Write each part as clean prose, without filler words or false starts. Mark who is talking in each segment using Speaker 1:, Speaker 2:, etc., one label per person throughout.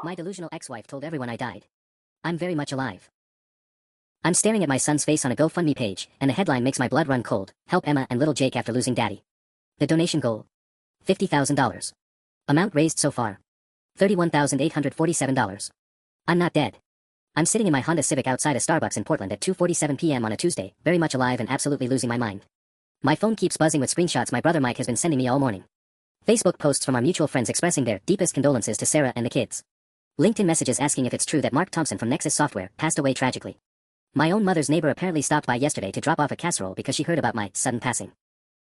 Speaker 1: My delusional ex-wife told everyone I died. I'm very much alive. I'm staring at my son's face on a GoFundMe page, and the headline makes my blood run cold. Help Emma and little Jake after losing daddy. The donation goal: $50,000. Amount raised so far: $31,847. I'm not dead. I'm sitting in my Honda Civic outside a Starbucks in Portland at 2:47 p.m. on a Tuesday, very much alive and absolutely losing my mind. My phone keeps buzzing with screenshots my brother Mike has been sending me all morning. Facebook posts from our mutual friends expressing their deepest condolences to Sarah and the kids. LinkedIn messages asking if it's true that Mark Thompson from Nexus Software passed away tragically. My own mother's neighbor apparently stopped by yesterday to drop off a casserole because she heard about my sudden passing.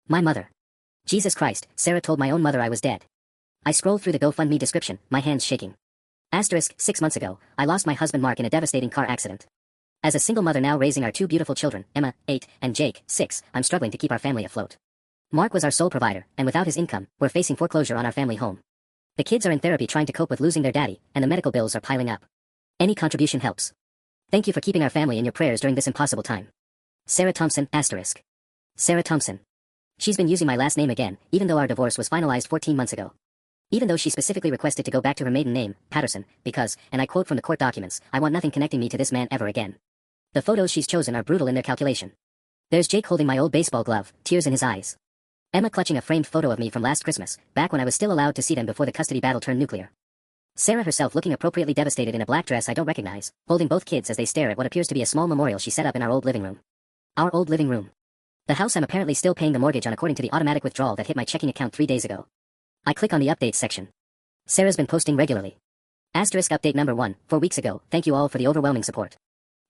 Speaker 1: My mother. Jesus Christ, Sarah told my own mother I was dead. I scroll through the GoFundMe description, my hands shaking. Asterisk, 6 months ago, I lost my husband Mark in a devastating car accident. As a single mother now raising our 2 beautiful children, Emma, 8, and Jake, 6, I'm struggling to keep our family afloat. Mark was our sole provider, and without his income, we're facing foreclosure on our family home. The kids are in therapy trying to cope with losing their daddy, and the medical bills are piling up. Any contribution helps. Thank you for keeping our family in your prayers during this impossible time. Sarah Thompson, asterisk. Sarah Thompson. She's been using my last name again, even though our divorce was finalized 14 months ago. Even though she specifically requested to go back to her maiden name, Patterson, because, and I quote from the court documents, I want nothing connecting me to this man ever again. The photos she's chosen are brutal in their calculation. There's Jake holding my old baseball glove, tears in his eyes. Emma clutching a framed photo of me from last Christmas, back when I was still allowed to see them before the custody battle turned nuclear. Sarah herself looking appropriately devastated in a black dress I don't recognize, holding both kids as they stare at what appears to be a small memorial she set up in our old living room. Our old living room. The house I'm apparently still paying the mortgage on according to the automatic withdrawal that hit my checking account 3 days ago. I click on the updates section. Sarah's been posting regularly. Asterisk update number 1, 4 weeks ago, thank you all for the overwhelming support.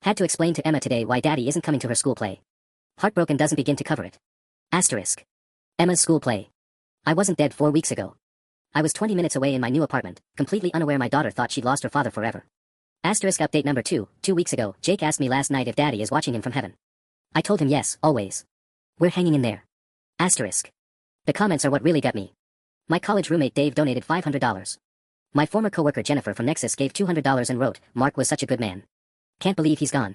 Speaker 1: Had to explain to Emma today why daddy isn't coming to her school play. Heartbroken doesn't begin to cover it. Asterisk. Emma's school play. I wasn't dead 4 weeks ago. I was 20 minutes away in my new apartment, completely unaware my daughter thought she'd lost her father forever. Asterisk update number 2, 2 weeks ago, Jake asked me last night if daddy is watching him from heaven. I told him yes, always. We're hanging in there. Asterisk. The comments are what really got me. My college roommate Dave donated $500. My former coworker Jennifer from Nexus gave $200 and wrote, Mark was such a good man. Can't believe he's gone.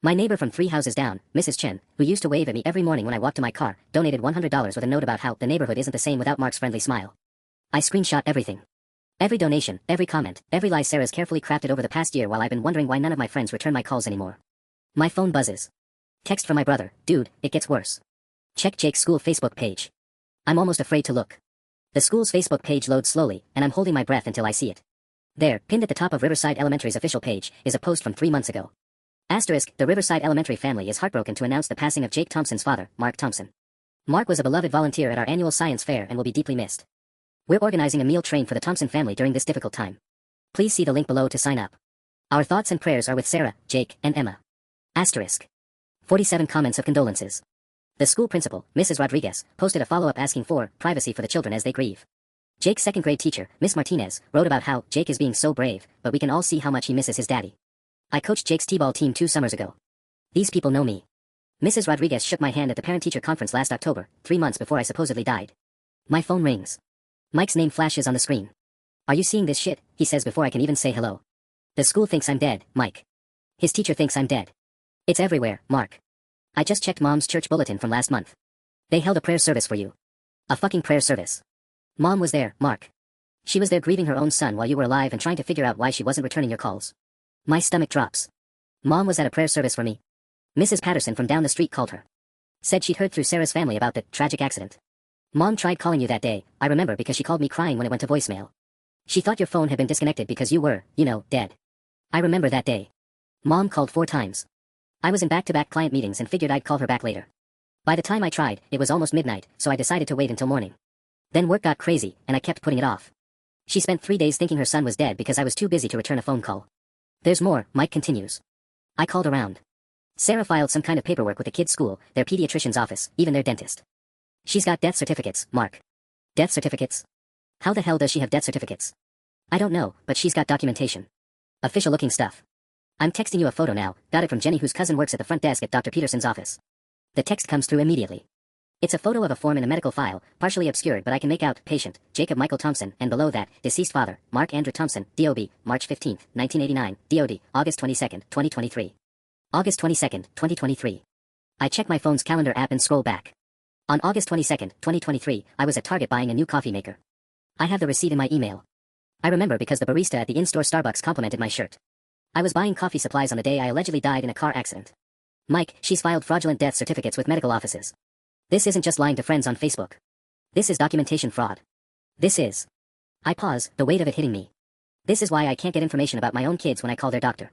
Speaker 1: My neighbor from 3 houses down, Mrs. Chen, who used to wave at me every morning when I walked to my car, donated $100 with a note about how the neighborhood isn't the same without Mark's friendly smile. I screenshot everything. Every donation, every comment, every lie Sarah's carefully crafted over the past year while I've been wondering why none of my friends return my calls anymore. My phone buzzes. Text from my brother, dude, it gets worse. Check Jake's school Facebook page. I'm almost afraid to look. The school's Facebook page loads slowly, and I'm holding my breath until I see it. There, pinned at the top of Riverside Elementary's official page, is a post from 3 months ago. Asterisk, the Riverside Elementary family is heartbroken to announce the passing of Jake Thompson's father, Mark Thompson. Mark was a beloved volunteer at our annual science fair and will be deeply missed. We're organizing a meal train for the Thompson family during this difficult time. Please see the link below to sign up. Our thoughts and prayers are with Sarah, Jake, and Emma. Asterisk. 47 comments of condolences. The school principal, Mrs. Rodriguez, posted a follow-up asking for privacy for the children as they grieve. Jake's second-grade teacher, Miss Martinez, wrote about how Jake is being so brave, but we can all see how much he misses his daddy. I coached Jake's t-ball team 2 summers ago. These people know me. Mrs. Rodriguez shook my hand at the parent-teacher conference last October, 3 months before I supposedly died. My phone rings. Mike's name flashes on the screen. Are you seeing this shit? He says before I can even say hello. The school thinks I'm dead, Mike. His teacher thinks I'm dead. It's everywhere, Mark. I just checked Mom's church bulletin from last month. They held a prayer service for you. A fucking prayer service. Mom was there, Mark. She was there grieving her own son while you were alive and trying to figure out why she wasn't returning your calls. My stomach drops. Mom was at a prayer service for me. Mrs. Patterson from down the street called her. Said she'd heard through Sarah's family about the tragic accident. Mom tried calling you that day, I remember because she called me crying when it went to voicemail. She thought your phone had been disconnected because you were, dead. I remember that day. Mom called 4 times. I was in back-to-back client meetings and figured I'd call her back later. By the time I tried, it was almost midnight, so I decided to wait until morning. Then work got crazy, and I kept putting it off. She spent 3 days thinking her son was dead because I was too busy to return a phone call. There's more, Mike continues. I called around. Sarah filed some kind of paperwork with the kids' school, their pediatrician's office, even their dentist. She's got death certificates, Mark. Death certificates? How the hell does she have death certificates? I don't know, but she's got documentation. Official-looking stuff. I'm texting you a photo now, got it from Jenny whose cousin works at the front desk at Dr. Peterson's office. The text comes through immediately. It's a photo of a form in a medical file, partially obscured but I can make out, patient, Jacob Michael Thompson, and below that, deceased father, Mark Andrew Thompson, DOB, March 15, 1989, DOD, August 22, 2023. August 22, 2023. I check my phone's calendar app and scroll back. On August 22, 2023, I was at Target buying a new coffee maker. I have the receipt in my email. I remember because the barista at the in-store Starbucks complimented my shirt. I was buying coffee supplies on the day I allegedly died in a car accident. Mike, she's filed fraudulent death certificates with medical offices. This isn't just lying to friends on Facebook. This is documentation fraud. This is. I pause, the weight of it hitting me. This is why I can't get information about my own kids when I call their doctor.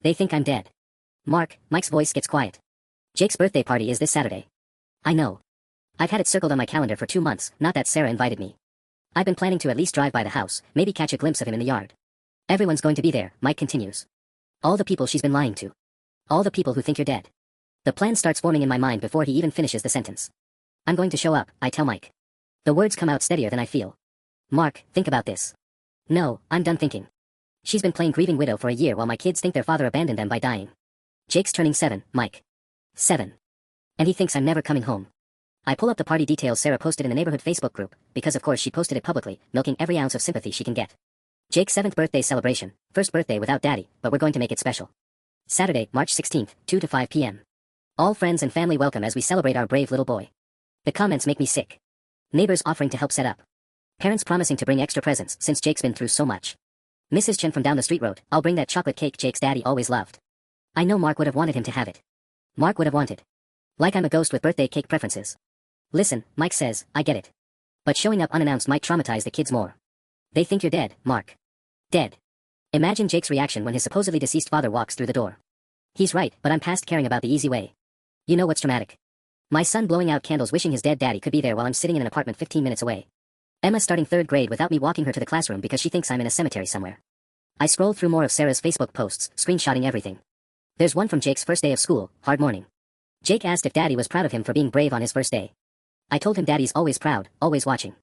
Speaker 1: They think I'm dead. Mike's voice gets quiet. Jake's birthday party is this Saturday. I know. I've had it circled on my calendar for 2 months, not that Sarah invited me. I've been planning to at least drive by the house, maybe catch a glimpse of him in the yard. Everyone's going to be there, Mike continues. All the people she's been lying to. All the people who think you're dead. The plan starts forming in my mind before he even finishes the sentence. I'm going to show up, I tell Mike. The words come out steadier than I feel. Mark, think about this. No, I'm done thinking. She's been playing grieving widow for a year while my kids think their father abandoned them by dying. Jake's turning 7, Mike. 7. And he thinks I'm never coming home. I pull up the party details Sarah posted in the neighborhood Facebook group, because of course she posted it publicly, milking every ounce of sympathy she can get. Jake's 7th birthday celebration, first birthday without daddy, but we're going to make it special. Saturday, March 16th, 2 to 5 p.m. All friends and family welcome as we celebrate our brave little boy. The comments make me sick. Neighbors offering to help set up. Parents promising to bring extra presents since Jake's been through so much. Mrs. Chen from down the street wrote, I'll bring that chocolate cake Jake's daddy always loved. I know Mark would have wanted him to have it. Mark would have wanted. Like I'm a ghost with birthday cake preferences. Listen, Mike says, I get it. But showing up unannounced might traumatize the kids more. They think you're dead, Mark. Dead. Imagine Jake's reaction when his supposedly deceased father walks through the door. He's right, but I'm past caring about the easy way. You know what's traumatic? My son blowing out candles wishing his dead daddy could be there while I'm sitting in an apartment 15 minutes away. Emma starting 3rd grade without me walking her to the classroom because she thinks I'm in a cemetery somewhere. I scroll through more of Sarah's Facebook posts, screenshotting everything. There's one from Jake's first day of school, hard morning. Jake asked if daddy was proud of him for being brave on his first day. I told him daddy's always proud, always watching.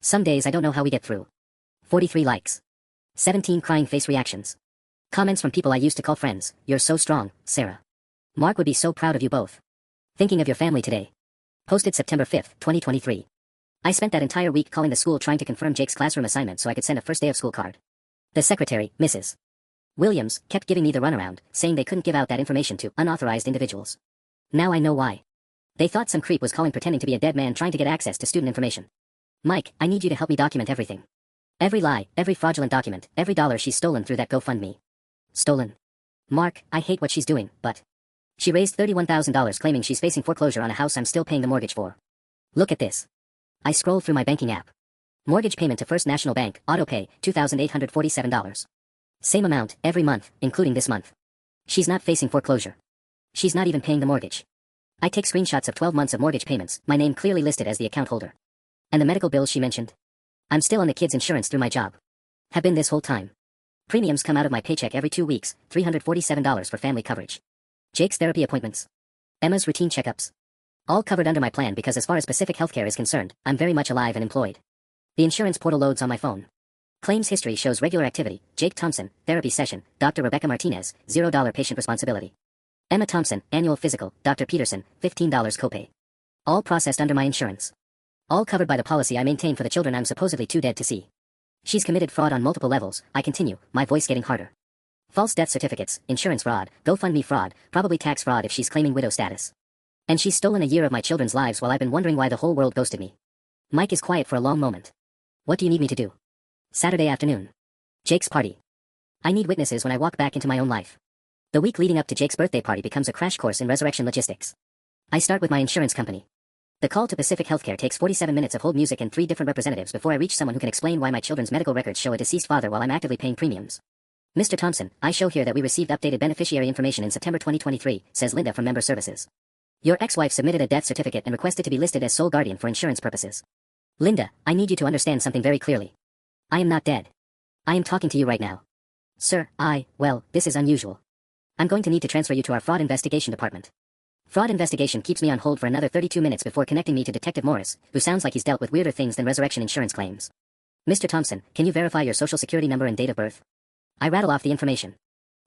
Speaker 1: Some days I don't know how we get through. 43 likes. 17 crying face reactions. Comments from people I used to call friends, you're so strong, Sarah. Mark would be so proud of you both. Thinking of your family today. Posted September 5th, 2023. I spent that entire week calling the school trying to confirm Jake's classroom assignment so I could send a first day of school card. The secretary, Mrs. Williams, kept giving me the runaround, saying they couldn't give out that information to unauthorized individuals. Now I know why. They thought some creep was calling pretending to be a dead man trying to get access to student information. Mike, I need you to help me document everything. Every lie, every fraudulent document, every dollar she's stolen through that GoFundMe. Stolen. Mark, I hate what she's doing, but... She raised $31,000 claiming she's facing foreclosure on a house I'm still paying the mortgage for. Look at this. I scroll through my banking app. Mortgage payment to First National Bank, autopay, $2,847. Same amount, every month, including this month. She's not facing foreclosure. She's not even paying the mortgage. I take screenshots of 12 months of mortgage payments, my name clearly listed as the account holder. And the medical bills she mentioned. I'm still on the kids' insurance through my job. Have been this whole time. Premiums come out of my paycheck every 2 weeks, $347 for family coverage. Jake's therapy appointments. Emma's routine checkups. All covered under my plan because as far as Pacific Healthcare is concerned, I'm very much alive and employed. The insurance portal loads on my phone. Claims history shows regular activity, Jake Thompson, therapy session, Dr. Rebecca Martinez, $0 patient responsibility. Emma Thompson, annual physical, Dr. Peterson, $15 copay. All processed under my insurance. All covered by the policy I maintain for the children I'm supposedly too dead to see. She's committed fraud on multiple levels, I continue, my voice getting harder. False death certificates, insurance fraud, GoFundMe fraud, probably tax fraud if she's claiming widow status. And she's stolen a year of my children's lives while I've been wondering why the whole world ghosted me. Mike is quiet for a long moment. What do you need me to do? Saturday afternoon. Jake's party. I need witnesses when I walk back into my own life. The week leading up to Jake's birthday party becomes a crash course in resurrection logistics. I start with my insurance company. The call to Pacific Healthcare takes 47 minutes of hold music and 3 different representatives before I reach someone who can explain why my children's medical records show a deceased father while I'm actively paying premiums. Mr. Thompson, I show here that we received updated beneficiary information in September 2023, says Linda from Member Services. Your ex-wife submitted a death certificate and requested to be listed as sole guardian for insurance purposes. Linda, I need you to understand something very clearly. I am not dead. I am talking to you right now. Sir, well, this is unusual. I'm going to need to transfer you to our fraud investigation department. Fraud investigation keeps me on hold for another 32 minutes before connecting me to Detective Morris, who sounds like he's dealt with weirder things than resurrection insurance claims. Mr. Thompson, can you verify your social security number and date of birth? I rattle off the information.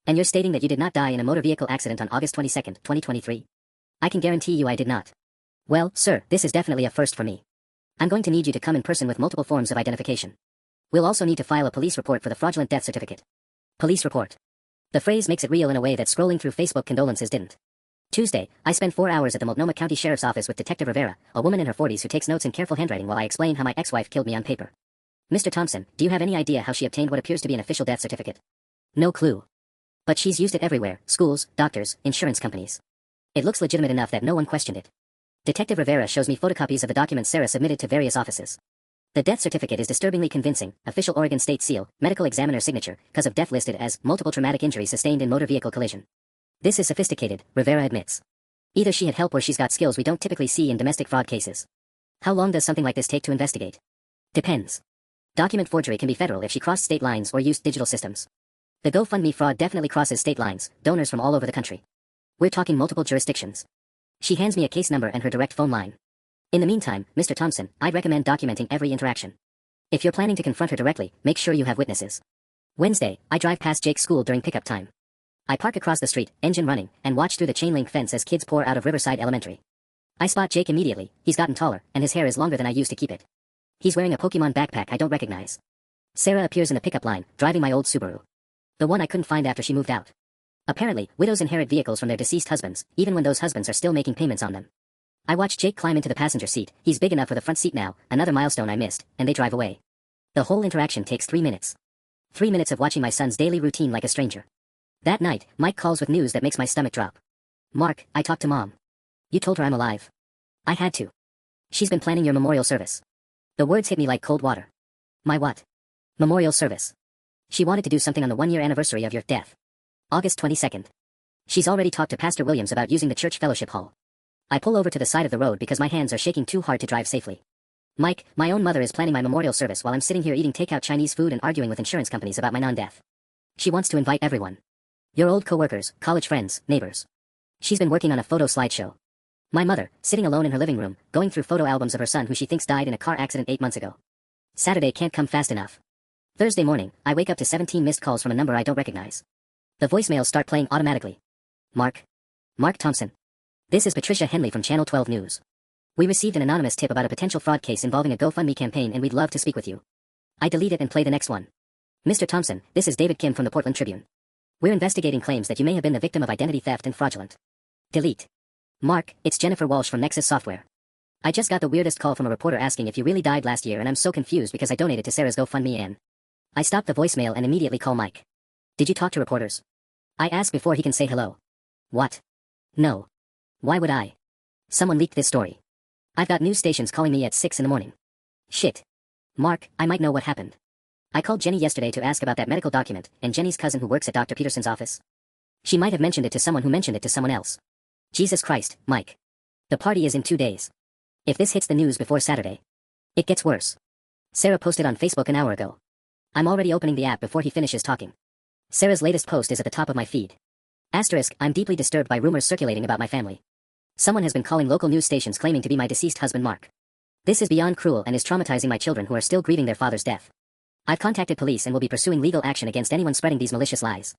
Speaker 1: And you're stating that you did not die in a motor vehicle accident on August 22nd, 2023? I can guarantee you I did not. Well, sir, this is definitely a first for me. I'm going to need you to come in person with multiple forms of identification. We'll also need to file a police report for the fraudulent death certificate. Police report. The phrase makes it real in a way that scrolling through Facebook condolences didn't. Tuesday, I spend 4 hours at the Multnomah County Sheriff's Office with Detective Rivera, a woman in her 40s who takes notes in careful handwriting while I explain how my ex-wife killed me on paper. Mr. Thompson, do you have any idea how she obtained what appears to be an official death certificate? No clue. But she's used it everywhere: schools, doctors, insurance companies. It looks legitimate enough that no one questioned it. Detective Rivera shows me photocopies of the documents Sarah submitted to various offices. The death certificate is disturbingly convincing: official Oregon state seal, medical examiner signature, cause of death listed as multiple traumatic injuries sustained in motor vehicle collision. This is sophisticated, Rivera admits. Either she had help or she's got skills we don't typically see in domestic fraud cases. How long does something like this take to investigate? Depends. Document forgery can be federal if she crossed state lines or used digital systems. The GoFundMe fraud definitely crosses state lines, donors from all over the country. We're talking multiple jurisdictions. She hands me a case number and her direct phone line. In the meantime, Mr. Thompson, I'd recommend documenting every interaction. If you're planning to confront her directly, make sure you have witnesses. Wednesday, I drive past Jake's school during pickup time. I park across the street, engine running, and watch through the chain-link fence as kids pour out of Riverside Elementary. I spot Jake immediately. He's gotten taller, and his hair is longer than I used to keep it. He's wearing a Pokemon backpack I don't recognize. Sarah appears in the pickup line, driving my old Subaru. The one I couldn't find after she moved out. Apparently, widows inherit vehicles from their deceased husbands, even when those husbands are still making payments on them. I watch Jake climb into the passenger seat. He's big enough for the front seat now, another milestone I missed, and they drive away. The whole interaction takes 3 minutes. 3 minutes of watching my son's daily routine like a stranger. That night, Mike calls with news that makes my stomach drop. Mark, I talked to Mom. You told her I'm alive. I had to. She's been planning your memorial service. The words hit me like cold water. My what? Memorial service. She wanted to do something on the 1-year anniversary of your death. August 22nd. She's already talked to Pastor Williams about using the church fellowship hall. I pull over to the side of the road because my hands are shaking too hard to drive safely. Mike, my own mother is planning my memorial service while I'm sitting here eating takeout Chinese food and arguing with insurance companies about my non-death. She wants to invite everyone. Your old coworkers, college friends, neighbors. She's been working on a photo slideshow. My mother, sitting alone in her living room, going through photo albums of her son who she thinks died in a car accident 8 months ago. Saturday can't come fast enough. Thursday morning, I wake up to 17 missed calls from a number I don't recognize. The voicemails start playing automatically. Mark Thompson. This is Patricia Henley from Channel 12 News. We received an anonymous tip about a potential fraud case involving a GoFundMe campaign and we'd love to speak with you. I delete it and play the next one. Mr. Thompson, this is David Kim from the Portland Tribune. We're investigating claims that you may have been the victim of identity theft and fraudulent. Delete. Mark, it's Jennifer Walsh from Nexus Software. I just got the weirdest call from a reporter asking if you really died last year and I'm so confused because I donated to Sarah's GoFundMe and I stop the voicemail and immediately call Mike. Did you talk to reporters? I ask before he can say hello. What? No. Why would I? Someone leaked this story. I've got news stations calling me at 6 in the morning. Shit. Mark, I might know what happened. I called Jenny yesterday to ask about that medical document, and Jenny's cousin who works at Dr. Peterson's office. She might have mentioned it to someone who mentioned it to someone else. Jesus Christ, Mike. The party is in 2 days. If this hits the news before Saturday, it gets worse. Sarah posted on Facebook an hour ago. I'm already opening the app before he finishes talking. Sarah's latest post is at the top of my feed. Asterisk, I'm deeply disturbed by rumors circulating about my family. Someone has been calling local news stations claiming to be my deceased husband Mark. This is beyond cruel and is traumatizing my children who are still grieving their father's death. I've contacted police and will be pursuing legal action against anyone spreading these malicious lies.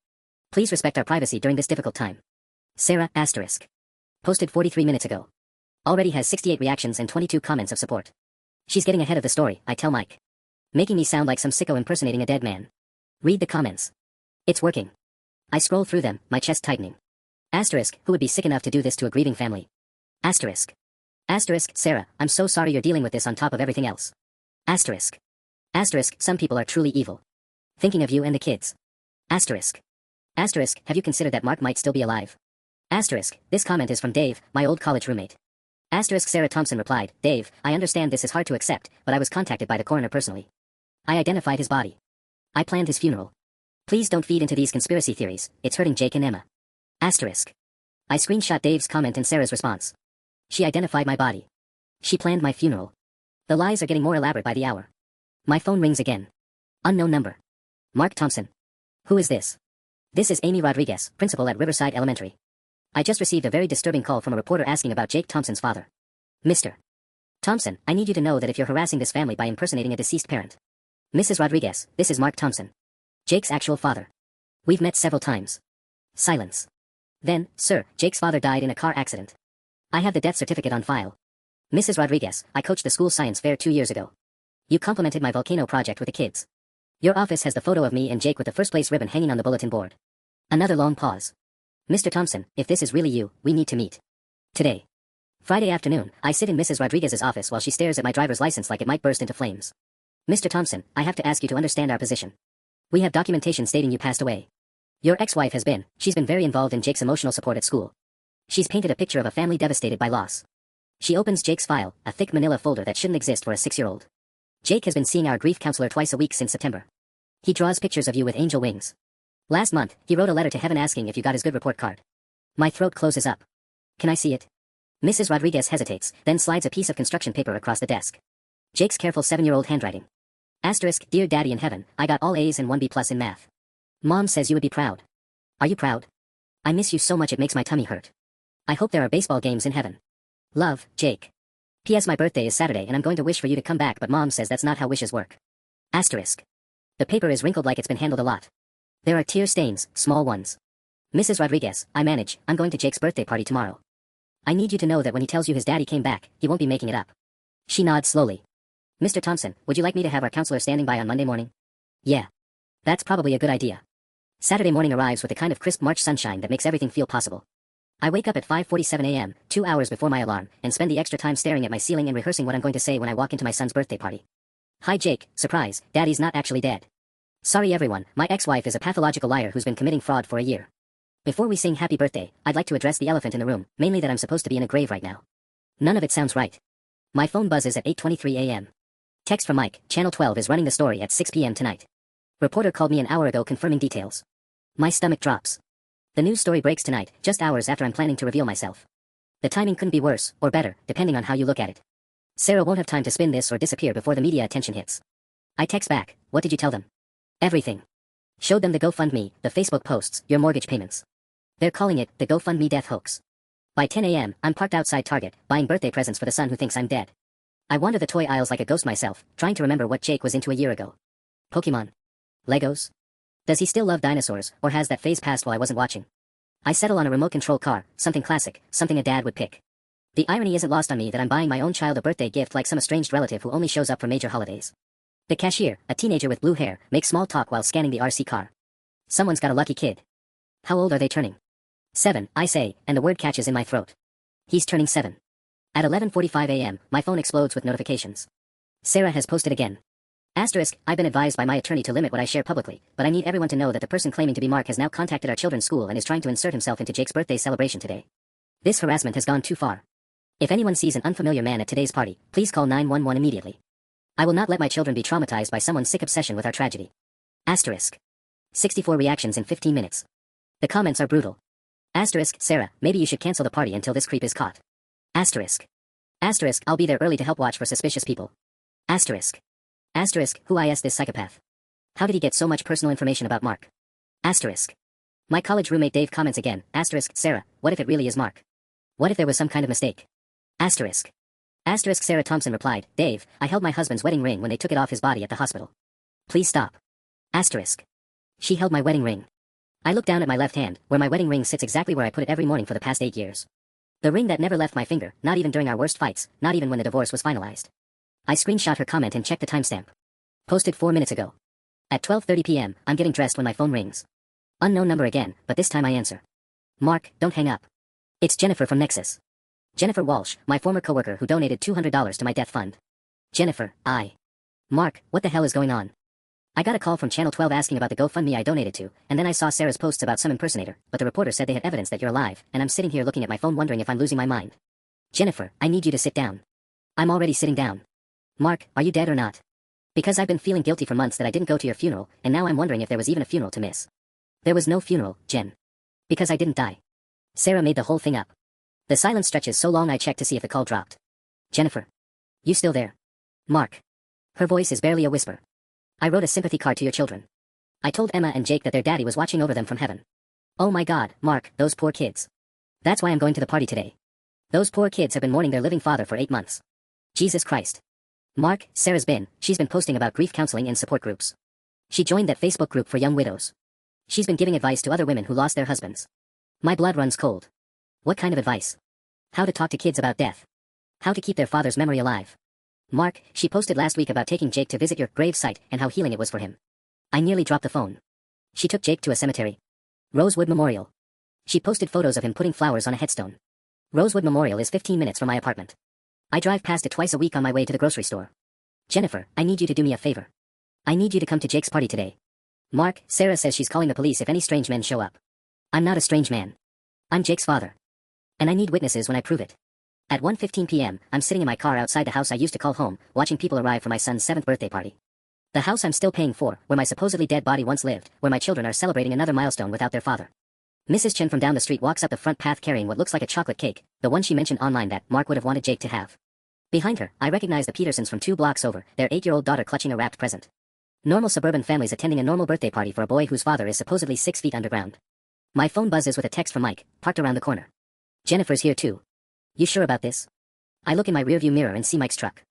Speaker 1: Please respect our privacy during this difficult time. Sarah, asterisk. Posted 43 minutes ago. Already has 68 reactions and 22 comments of support. She's getting ahead of the story, I tell Mike. Making me sound like some sicko impersonating a dead man. Read the comments. It's working. I scroll through them, my chest tightening. Asterisk, who would be sick enough to do this to a grieving family? Asterisk. Asterisk, Sarah, I'm so sorry you're dealing with this on top of everything else. Asterisk. Asterisk, some people are truly evil. Thinking of you and the kids. Asterisk. Asterisk, have you considered that Mark might still be alive? Asterisk, this comment is from Dave, my old college roommate. Asterisk, Sarah Thompson replied, Dave, I understand this is hard to accept, but I was contacted by the coroner personally. I identified his body. I planned his funeral. Please don't feed into these conspiracy theories, it's hurting Jake and Emma. Asterisk. I screenshot Dave's comment and Sarah's response. She identified my body. She planned my funeral. The lies are getting more elaborate by the hour. My phone rings again. Unknown number. Mark Thompson. Who is this? This is Amy Rodriguez, principal at Riverside Elementary. I just received a very disturbing call from a reporter asking about Jake Thompson's father. Mr. Thompson, I need you to know that if you're harassing this family by impersonating a deceased parent. Mrs. Rodriguez, this is Mark Thompson. Jake's actual father. We've met several times. Silence. Then, sir, Jake's father died in a car accident. I have the death certificate on file. Mrs. Rodriguez, I coached the school science fair 2 years ago. You complimented my volcano project with the kids. Your office has the photo of me and Jake with the first place ribbon hanging on the bulletin board. Another long pause. Mr. Thompson, if this is really you, we need to meet. Today. Friday afternoon, I sit in Mrs. Rodriguez's office while she stares at my driver's license like it might burst into flames. Mr. Thompson, I have to ask you to understand our position. We have documentation stating you passed away. Your ex-wife she's been very involved in Jake's emotional support at school. She's painted a picture of a family devastated by loss. She opens Jake's file, a thick manila folder that shouldn't exist for a 6-year-old. Jake has been seeing our grief counselor twice a week since September. He draws pictures of you with angel wings. Last month, he wrote a letter to heaven asking if you got his good report card. My throat closes up. Can I see it? Mrs. Rodriguez hesitates, then slides a piece of construction paper across the desk. Jake's careful 7-year-old handwriting. Asterisk, Dear Daddy in heaven, I got all A's and 1 B+ in math. Mom says you would be proud. Are you proud? I miss you so much it makes my tummy hurt. I hope there are baseball games in heaven. Love, Jake. P.S. My birthday is Saturday and I'm going to wish for you to come back, but Mom says that's not how wishes work. Asterisk. The paper is wrinkled like it's been handled a lot. There are tear stains, small ones. Mrs. Rodriguez, I'm going to Jake's birthday party tomorrow. I need you to know that when he tells you his daddy came back, he won't be making it up. She nods slowly. Mr. Thompson, would you like me to have our counselor standing by on Monday morning? Yeah. That's probably a good idea. Saturday morning arrives with the kind of crisp March sunshine that makes everything feel possible. I wake up at 5:47 a.m., 2 hours before my alarm, and spend the extra time staring at my ceiling and rehearsing what I'm going to say when I walk into my son's birthday party. Hi Jake, surprise, Daddy's not actually dead. Sorry everyone, my ex-wife is a pathological liar who's been committing fraud for a year. Before we sing happy birthday, I'd like to address the elephant in the room, mainly that I'm supposed to be in a grave right now. None of it sounds right. My phone buzzes at 8:23 a.m. Text from Mike, Channel 12 is running the story at 6 p.m. tonight. Reporter called me an hour ago confirming details. My stomach drops. The news story breaks tonight, just hours after I'm planning to reveal myself. The timing couldn't be worse, or better, depending on how you look at it. Sarah won't have time to spin this or disappear before the media attention hits. I text back, what did you tell them? Everything. Showed them the GoFundMe, the Facebook posts, your mortgage payments. They're calling it the GoFundMe death hoax. By 10 a.m., I'm parked outside Target, buying birthday presents for the son who thinks I'm dead. I wander the toy aisles like a ghost myself, trying to remember what Jake was into a year ago. Pokemon? Legos? Does he still love dinosaurs, or has that phase passed while I wasn't watching? I settle on a remote control car, something classic, something a dad would pick. The irony isn't lost on me that I'm buying my own child a birthday gift like some estranged relative who only shows up for major holidays. The cashier, a teenager with blue hair, makes small talk while scanning the RC car. Someone's got a lucky kid. How old are they turning? 7, I say, and the word catches in my throat. He's turning 7. At 11:45 a.m., my phone explodes with notifications. Sarah has posted again. Asterisk, I've been advised by my attorney to limit what I share publicly, but I need everyone to know that the person claiming to be Mark has now contacted our children's school and is trying to insert himself into Jake's birthday celebration today. This harassment has gone too far. If anyone sees an unfamiliar man at today's party, please call 911 immediately. I will not let my children be traumatized by someone's sick obsession with our tragedy. Asterisk. 64 reactions in 15 minutes. The comments are brutal. Asterisk, Sarah, maybe you should cancel the party until this creep is caught. Asterisk. Asterisk, I'll be there early to help watch for suspicious people. Asterisk. Asterisk, who is this psychopath? How did he get so much personal information about Mark? Asterisk. My college roommate Dave comments again, asterisk, Sarah, what if it really is Mark? What if there was some kind of mistake? Asterisk. Asterisk, Sarah Thompson replied, Dave, I held my husband's wedding ring when they took it off his body at the hospital. Please stop. Asterisk. She held my wedding ring. I look down at my left hand, where my wedding ring sits exactly where I put it every morning for the past 8 years. The ring that never left my finger, not even during our worst fights, not even when the divorce was finalized. I screenshot her comment and checked the timestamp. Posted 4 minutes ago. At 12:30 p.m., I'm getting dressed when my phone rings. Unknown number again, but this time I answer. Mark, don't hang up. It's Jennifer from Nexus. Jennifer Walsh, my former coworker who donated $200 to my death fund. Jennifer, Mark, what the hell is going on? I got a call from Channel 12 asking about the GoFundMe I donated to, and then I saw Sarah's posts about some impersonator, but the reporter said they had evidence that you're alive, and I'm sitting here looking at my phone wondering if I'm losing my mind. Jennifer, I need you to sit down. I'm already sitting down. Mark, are you dead or not? Because I've been feeling guilty for months that I didn't go to your funeral, and now I'm wondering if there was even a funeral to miss. There was no funeral, Jen. Because I didn't die. Sarah made the whole thing up. The silence stretches so long I check to see if the call dropped. Jennifer. You still there? Mark. Her voice is barely a whisper. I wrote a sympathy card to your children. I told Emma and Jake that their daddy was watching over them from heaven. Oh my God, Mark, those poor kids. That's why I'm going to the party today. Those poor kids have been mourning their living father for 8 months. Jesus Christ. Mark, she's been posting about grief counseling in support groups. She joined that Facebook group for young widows. She's been giving advice to other women who lost their husbands. My blood runs cold. What kind of advice? How to talk to kids about death. How to keep their father's memory alive. Mark, she posted last week about taking Jake to visit your grave site and how healing it was for him. I nearly dropped the phone. She took Jake to a cemetery. Rosewood Memorial. She posted photos of him putting flowers on a headstone. Rosewood Memorial is 15 minutes from my apartment. I drive past it twice a week on my way to the grocery store. Jennifer, I need you to do me a favor. I need you to come to Jake's party today. Mark, Sarah says she's calling the police if any strange men show up. I'm not a strange man. I'm Jake's father. And I need witnesses when I prove it. At 1:15 p.m., I'm sitting in my car outside the house I used to call home, watching people arrive for my son's 7th birthday party. The house I'm still paying for, where my supposedly dead body once lived, where my children are celebrating another milestone without their father. Mrs. Chen from down the street walks up the front path carrying what looks like a chocolate cake, the one she mentioned online that Mark would have wanted Jake to have. Behind her, I recognize the Petersons from 2 blocks over, their 8-year-old daughter clutching a wrapped present. Normal suburban families attending a normal birthday party for a boy whose father is supposedly 6 feet underground. My phone buzzes with a text from Mike, parked around the corner. Jennifer's here too. You sure about this? I look in my rearview mirror and see Mike's truck.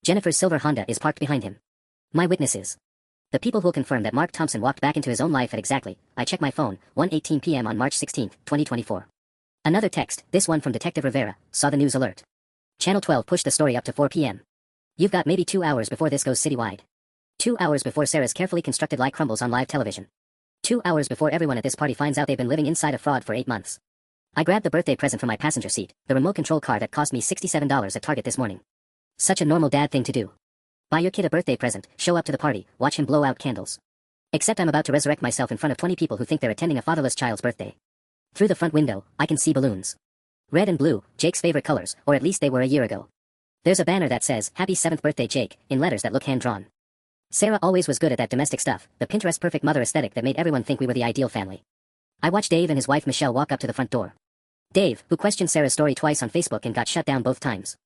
Speaker 1: Jennifer's silver Honda is parked behind him. My witnesses. The people who'll confirm that Mark Thompson walked back into his own life at exactly, I check my phone, 1:18 p.m. on March 16, 2024. Another text, this one from Detective Rivera, saw the news alert. Channel 12 pushed the story up to 4 p.m. You've got maybe 2 hours before this goes citywide. 2 hours before Sarah's carefully constructed lie crumbles on live television. 2 hours before everyone at this party finds out they've been living inside a fraud for 8 months. I grabbed the birthday present from my passenger seat, the remote control car that cost me $67 at Target this morning. Such a normal dad thing to do. Buy your kid a birthday present, show up to the party, watch him blow out candles. Except I'm about to resurrect myself in front of 20 people who think they're attending a fatherless child's birthday. Through the front window, I can see balloons. Red and blue, Jake's favorite colors, or at least they were a year ago. There's a banner that says, Happy 7th birthday Jake, in letters that look hand-drawn. Sarah always was good at that domestic stuff, the Pinterest perfect mother aesthetic that made everyone think we were the ideal family. I watched Dave and his wife Michelle walk up to the front door. Dave, who questioned Sarah's story twice on Facebook and got shut down both times.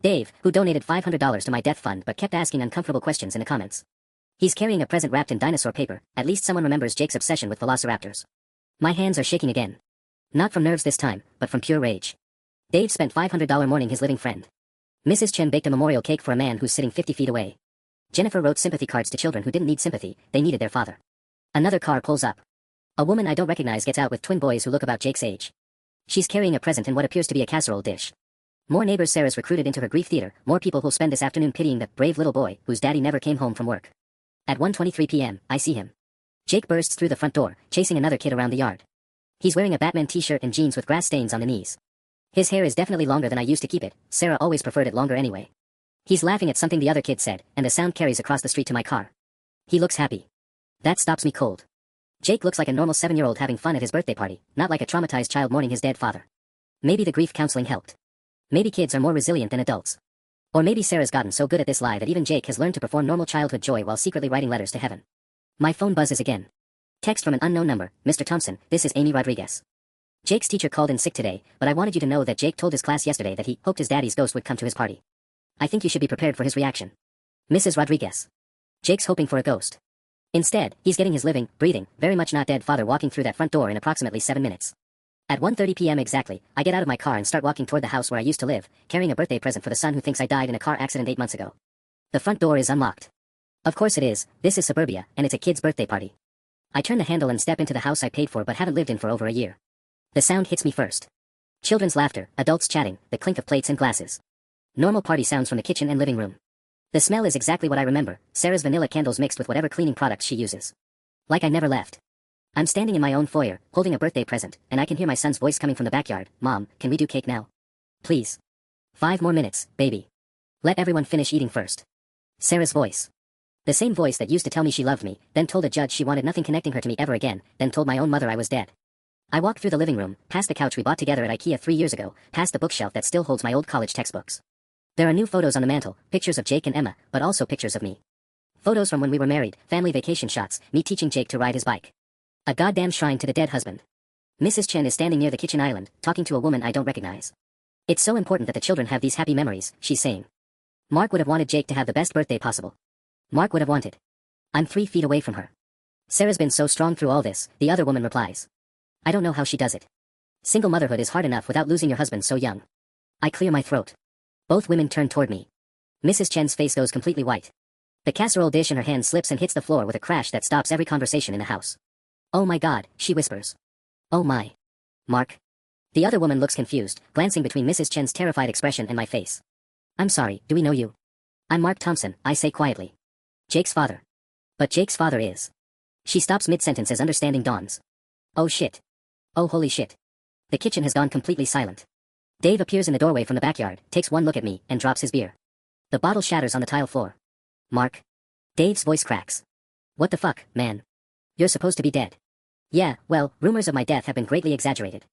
Speaker 1: Dave, who donated $500 to my death fund but kept asking uncomfortable questions in the comments. He's carrying a present wrapped in dinosaur paper, at least someone remembers Jake's obsession with velociraptors. My hands are shaking again. Not from nerves this time, but from pure rage. Dave spent $500 mourning his living friend. Mrs. Chen baked a memorial cake for a man who's sitting 50 feet away. Jennifer wrote sympathy cards to children who didn't need sympathy, they needed their father. Another car pulls up. A woman I don't recognize gets out with twin boys who look about Jake's age. She's carrying a present in what appears to be a casserole dish. More neighbors Sarah's recruited into her grief theater, more people who'll spend this afternoon pitying the brave little boy whose daddy never came home from work. At 1:23 p.m., I see him. Jake bursts through the front door, chasing another kid around the yard. He's wearing a Batman t-shirt and jeans with grass stains on the knees. His hair is definitely longer than I used to keep it, Sarah always preferred it longer anyway. He's laughing at something the other kid said, and the sound carries across the street to my car. He looks happy. That stops me cold. Jake looks like a normal 7-year-old having fun at his birthday party, not like a traumatized child mourning his dead father. Maybe the grief counseling helped. Maybe kids are more resilient than adults. Or maybe Sarah's gotten so good at this lie that even Jake has learned to perform normal childhood joy while secretly writing letters to heaven. My phone buzzes again. Text from an unknown number, Mr. Thompson, this is Amy Rodriguez. Jake's teacher called in sick today, but I wanted you to know that Jake told his class yesterday that he hoped his daddy's ghost would come to his party. I think you should be prepared for his reaction. Mrs. Rodriguez. Jake's hoping for a ghost. Instead, he's getting his living, breathing, very much not dead father walking through that front door in approximately 7 minutes. At 1:30 p.m. exactly, I get out of my car and start walking toward the house where I used to live, carrying a birthday present for the son who thinks I died in a car accident 8 months ago. The front door is unlocked. Of course it is, this is suburbia, and it's a kid's birthday party. I turn the handle and step into the house I paid for but haven't lived in for over a year. The sound hits me first. Children's laughter, adults chatting, the clink of plates and glasses. Normal party sounds from the kitchen and living room. The smell is exactly what I remember, Sarah's vanilla candles mixed with whatever cleaning products she uses. Like I never left. I'm standing in my own foyer, holding a birthday present, and I can hear my son's voice coming from the backyard. Mom, can we do cake now? Please. 5 more minutes, baby. Let everyone finish eating first. Sarah's voice. The same voice that used to tell me she loved me, then told a judge she wanted nothing connecting her to me ever again, then told my own mother I was dead. I walk through the living room, past the couch we bought together at IKEA 3 years ago, past the bookshelf that still holds my old college textbooks. There are new photos on the mantle, pictures of Jake and Emma, but also pictures of me. Photos from when we were married, family vacation shots, me teaching Jake to ride his bike. A goddamn shrine to the dead husband. Mrs. Chen is standing near the kitchen island, talking to a woman I don't recognize. It's so important that the children have these happy memories, she's saying. Mark would have wanted Jake to have the best birthday possible. Mark would have wanted. I'm 3 feet away from her. Sarah's been so strong through all this, the other woman replies. I don't know how she does it. Single motherhood is hard enough without losing your husband so young. I clear my throat. Both women turn toward me. Mrs. Chen's face goes completely white. The casserole dish in her hand slips and hits the floor with a crash that stops every conversation in the house. Oh my God, she whispers. Oh my. Mark. The other woman looks confused, glancing between Mrs. Chen's terrified expression and my face. I'm sorry, do we know you? I'm Mark Thompson, I say quietly. Jake's father. But Jake's father is. She stops mid-sentence as understanding dawns. Oh shit. Oh holy shit. The kitchen has gone completely silent. Dave appears in the doorway from the backyard, takes one look at me, and drops his beer. The bottle shatters on the tile floor. Mark. Dave's voice cracks. What the fuck, man? You're supposed to be dead. Yeah, well, rumors of my death have been greatly exaggerated.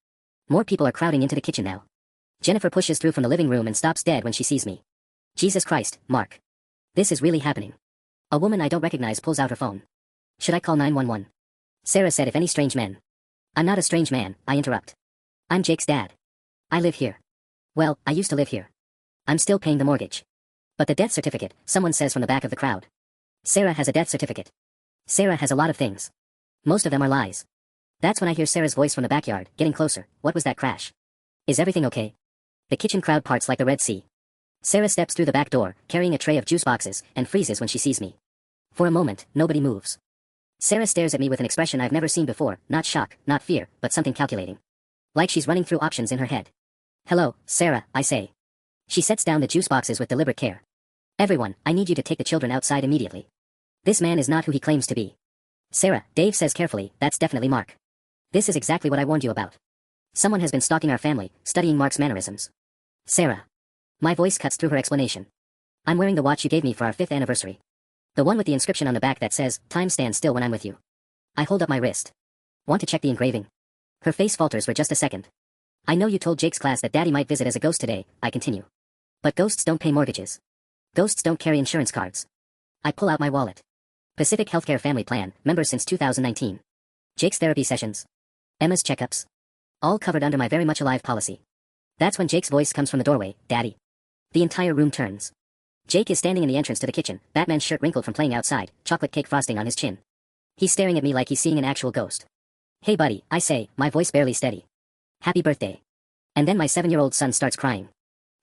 Speaker 1: More people are crowding into the kitchen now. Jennifer pushes through from the living room and stops dead when she sees me. Jesus Christ, Mark. This is really happening. A woman I don't recognize pulls out her phone. Should I call 911? Sarah said if any strange men. I'm not a strange man, I interrupt. I'm Jake's dad. I live here. Well, I used to live here. I'm still paying the mortgage. But the death certificate, someone says from the back of the crowd. Sarah has a death certificate. Sarah has a lot of things. Most of them are lies. That's when I hear Sarah's voice from the backyard, getting closer. What was that crash? Is everything okay? The kitchen crowd parts like the Red Sea. Sarah steps through the back door, carrying a tray of juice boxes, and freezes when she sees me. For a moment, nobody moves. Sarah stares at me with an expression I've never seen before, not shock, not fear, but something calculating. Like she's running through options in her head. Hello, Sarah, I say. She sets down the juice boxes with deliberate care. Everyone, I need you to take the children outside immediately. This man is not who he claims to be. Sarah, Dave says carefully, that's definitely Mark. This is exactly what I warned you about. Someone has been stalking our family, studying Mark's mannerisms. Sarah. My voice cuts through her explanation. I'm wearing the watch you gave me for our 5th anniversary. The one with the inscription on the back that says, time stands still when I'm with you. I hold up my wrist. Want to check the engraving? Her face falters for just a second. I know you told Jake's class that Daddy might visit as a ghost today, I continue. But ghosts don't pay mortgages. Ghosts don't carry insurance cards. I pull out my wallet. Pacific Healthcare Family Plan, member since 2019. Jake's therapy sessions. Emma's checkups. All covered under my very much alive policy. That's when Jake's voice comes from the doorway, Daddy. The entire room turns. Jake is standing in the entrance to the kitchen, Batman's shirt wrinkled from playing outside, chocolate cake frosting on his chin. He's staring at me like he's seeing an actual ghost. Hey buddy, I say, my voice barely steady. Happy birthday. And then my 7-year-old son starts crying.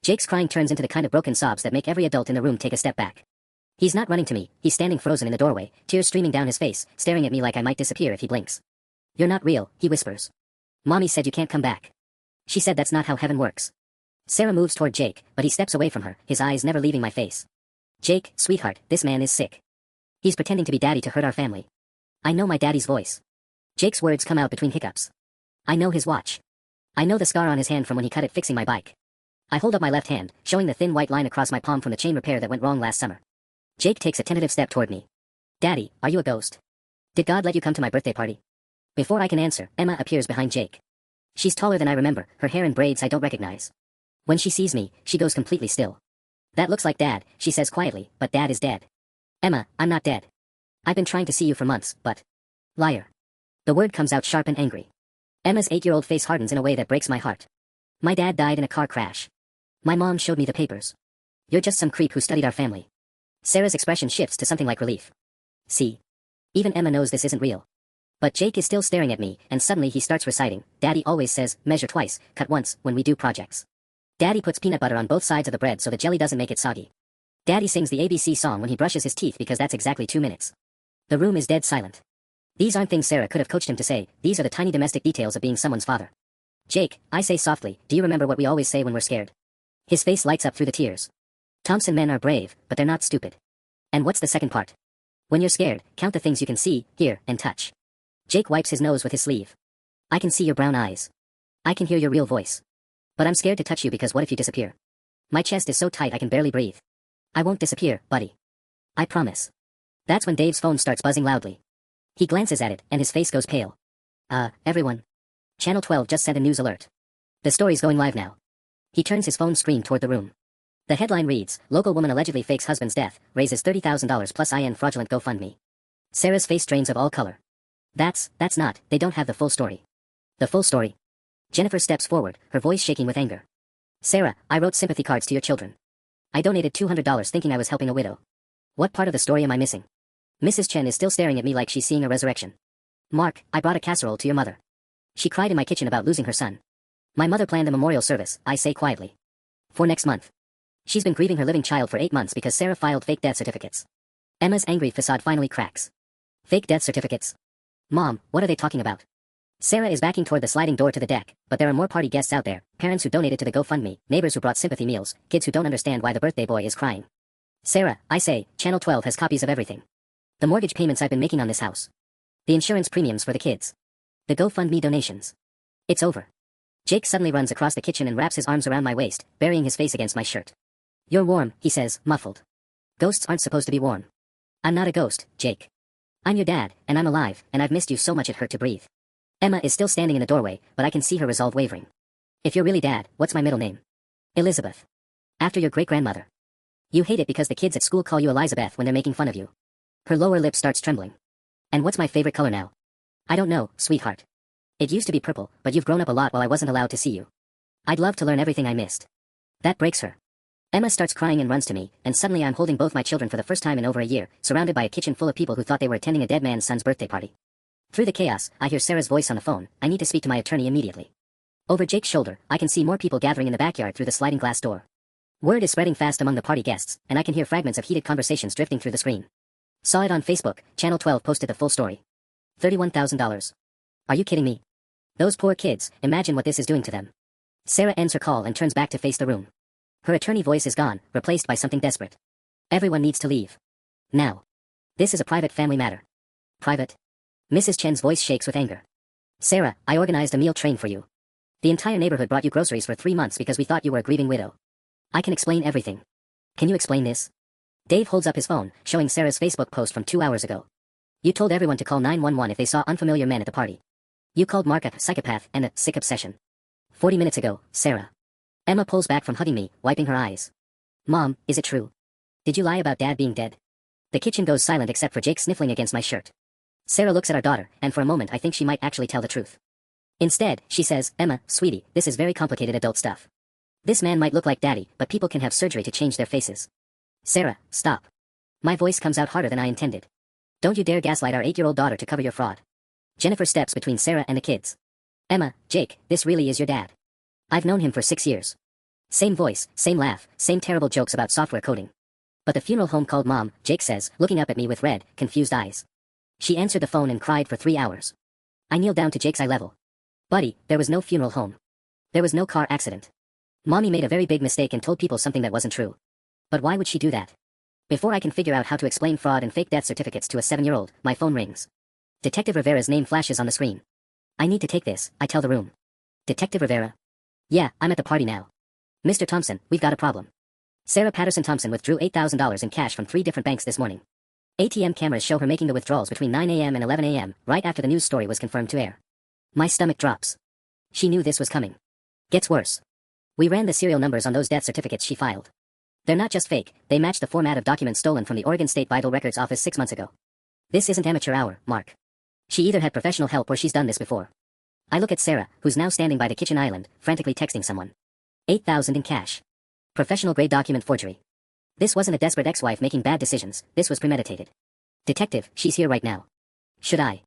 Speaker 1: Jake's crying turns into the kind of broken sobs that make every adult in the room take a step back. He's not running to me, he's standing frozen in the doorway, tears streaming down his face, staring at me like I might disappear if he blinks. You're not real, he whispers. Mommy said you can't come back. She said that's not how heaven works. Sarah moves toward Jake, but he steps away from her, his eyes never leaving my face. Jake, sweetheart, this man is sick. He's pretending to be Daddy to hurt our family. I know my daddy's voice. Jake's words come out between hiccups. I know his watch. I know the scar on his hand from when he cut it fixing my bike. I hold up my left hand, showing the thin white line across my palm from the chain repair that went wrong last summer. Jake takes a tentative step toward me. Daddy, are you a ghost? Did God let you come to my birthday party? Before I can answer, Emma appears behind Jake. She's taller than I remember, her hair in braids I don't recognize. When she sees me, she goes completely still. That looks like Dad, she says quietly, but Dad is dead. Emma, I'm not dead. I've been trying to see you for months, but... Liar. The word comes out sharp and angry. Emma's 8-year-old face hardens in a way that breaks my heart. My dad died in a car crash. My mom showed me the papers. You're just some creep who studied our family. Sarah's expression shifts to something like relief. See? Even Emma knows this isn't real. But Jake is still staring at me, and suddenly he starts reciting, Daddy always says, measure twice, cut once, when we do projects. Daddy puts peanut butter on both sides of the bread so the jelly doesn't make it soggy. Daddy sings the ABC song when he brushes his teeth because that's exactly 2 minutes. The room is dead silent. These aren't things Sarah could have coached him to say, these are the tiny domestic details of being someone's father. Jake, I say softly, do you remember what we always say when we're scared? His face lights up through the tears. Thompson men are brave, but they're not stupid. And what's the second part? When you're scared, count the things you can see, hear, and touch. Jake wipes his nose with his sleeve. I can see your brown eyes. I can hear your real voice. But I'm scared to touch you because what if you disappear? My chest is so tight I can barely breathe. I won't disappear, buddy. I promise. That's when Dave's phone starts buzzing loudly. He glances at it, and his face goes pale. Everyone. Channel 12 just sent a news alert. The story's going live now. He turns his phone screen toward the room. The headline reads, Local woman allegedly fakes husband's death, raises $30,000 plus IN fraudulent GoFundMe. Sarah's face drains of all color. That's not, they don't have the full story. The full story. Jennifer steps forward, her voice shaking with anger. Sarah, I wrote sympathy cards to your children. I donated $200 thinking I was helping a widow. What part of the story am I missing? Mrs. Chen is still staring at me like she's seeing a resurrection. Mark, I brought a casserole to your mother. She cried in my kitchen about losing her son. My mother planned a memorial service, I say quietly. For next month. She's been grieving her living child for 8 months because Sarah filed fake death certificates. Emma's angry facade finally cracks. Fake death certificates? Mom, what are they talking about? Sarah is backing toward the sliding door to the deck, but there are more party guests out there, parents who donated to the GoFundMe, neighbors who brought sympathy meals, kids who don't understand why the birthday boy is crying. Sarah, I say, Channel 12 has copies of everything. The mortgage payments I've been making on this house. The insurance premiums for the kids. The GoFundMe donations. It's over. Jake suddenly runs across the kitchen and wraps his arms around my waist, burying his face against my shirt. You're warm, he says, muffled. Ghosts aren't supposed to be warm. I'm not a ghost, Jake. I'm your dad, and I'm alive, and I've missed you so much it hurt to breathe. Emma is still standing in the doorway, but I can see her resolve wavering. If you're really dad, what's my middle name? Elizabeth. After your great-grandmother. You hate it because the kids at school call you Elizabeth when they're making fun of you. Her lower lip starts trembling. And what's my favorite color now? I don't know, sweetheart. It used to be purple, but you've grown up a lot while I wasn't allowed to see you. I'd love to learn everything I missed. That breaks her. Emma starts crying and runs to me, and suddenly I'm holding both my children for the first time in over a year, surrounded by a kitchen full of people who thought they were attending a dead man's son's birthday party. Through the chaos, I hear Sarah's voice on the phone. I need to speak to my attorney immediately. Over Jake's shoulder, I can see more people gathering in the backyard through the sliding glass door. Word is spreading fast among the party guests, and I can hear fragments of heated conversations drifting through the screen. Saw it on Facebook, Channel 12 posted the full story. $31,000. Are you kidding me? Those poor kids, imagine what this is doing to them. Sarah ends her call and turns back to face the room. Her attorney voice is gone, replaced by something desperate. Everyone needs to leave. Now. This is a private family matter. Private? Mrs. Chen's voice shakes with anger. Sarah, I organized a meal train for you. The entire neighborhood brought you groceries for 3 months because we thought you were a grieving widow. I can explain everything. Can you explain this? Dave holds up his phone, showing Sarah's Facebook post from 2 hours ago. You told everyone to call 911 if they saw unfamiliar men at the party. You called Mark a psychopath and a sick obsession. 40 minutes ago, Sarah. Emma pulls back from hugging me, wiping her eyes. Mom, is it true? Did you lie about Dad being dead? The kitchen goes silent except for Jake sniffling against my shirt. Sarah looks at our daughter, and for a moment I think she might actually tell the truth. Instead, she says, Emma, sweetie, this is very complicated adult stuff. This man might look like Daddy, but people can have surgery to change their faces. Sarah, stop. My voice comes out harder than I intended. Don't you dare gaslight our 8-year-old daughter to cover your fraud. Jennifer steps between Sarah and the kids. Emma, Jake, this really is your dad. I've known him for 6 years. Same voice, same laugh, same terrible jokes about software coding. But the funeral home called Mom, Jake says, looking up at me with red, confused eyes. She answered the phone and cried for 3 hours. I kneeled down to Jake's eye level. Buddy, there was no funeral home. There was no car accident. Mommy made a very big mistake and told people something that wasn't true. But why would she do that? Before I can figure out how to explain fraud and fake death certificates to a 7-year-old, my phone rings. Detective Rivera's name flashes on the screen. I need to take this, I tell the room. Detective Rivera? Yeah, I'm at the party now. Mr. Thompson, we've got a problem. Sarah Patterson Thompson withdrew $8,000 in cash from 3 different banks this morning. ATM cameras show her making the withdrawals between 9 a.m. and 11 a.m., right after the news story was confirmed to air. My stomach drops. She knew this was coming. Gets worse. We ran the serial numbers on those death certificates she filed. They're not just fake, they match the format of documents stolen from the Oregon State Vital Records Office 6 months ago. This isn't amateur hour, Mark. She either had professional help or she's done this before. I look at Sarah, who's now standing by the kitchen island, frantically texting someone. $8,000 in cash. Professional-grade document forgery. This wasn't a desperate ex-wife making bad decisions, this was premeditated. Detective, she's here right now. Should I?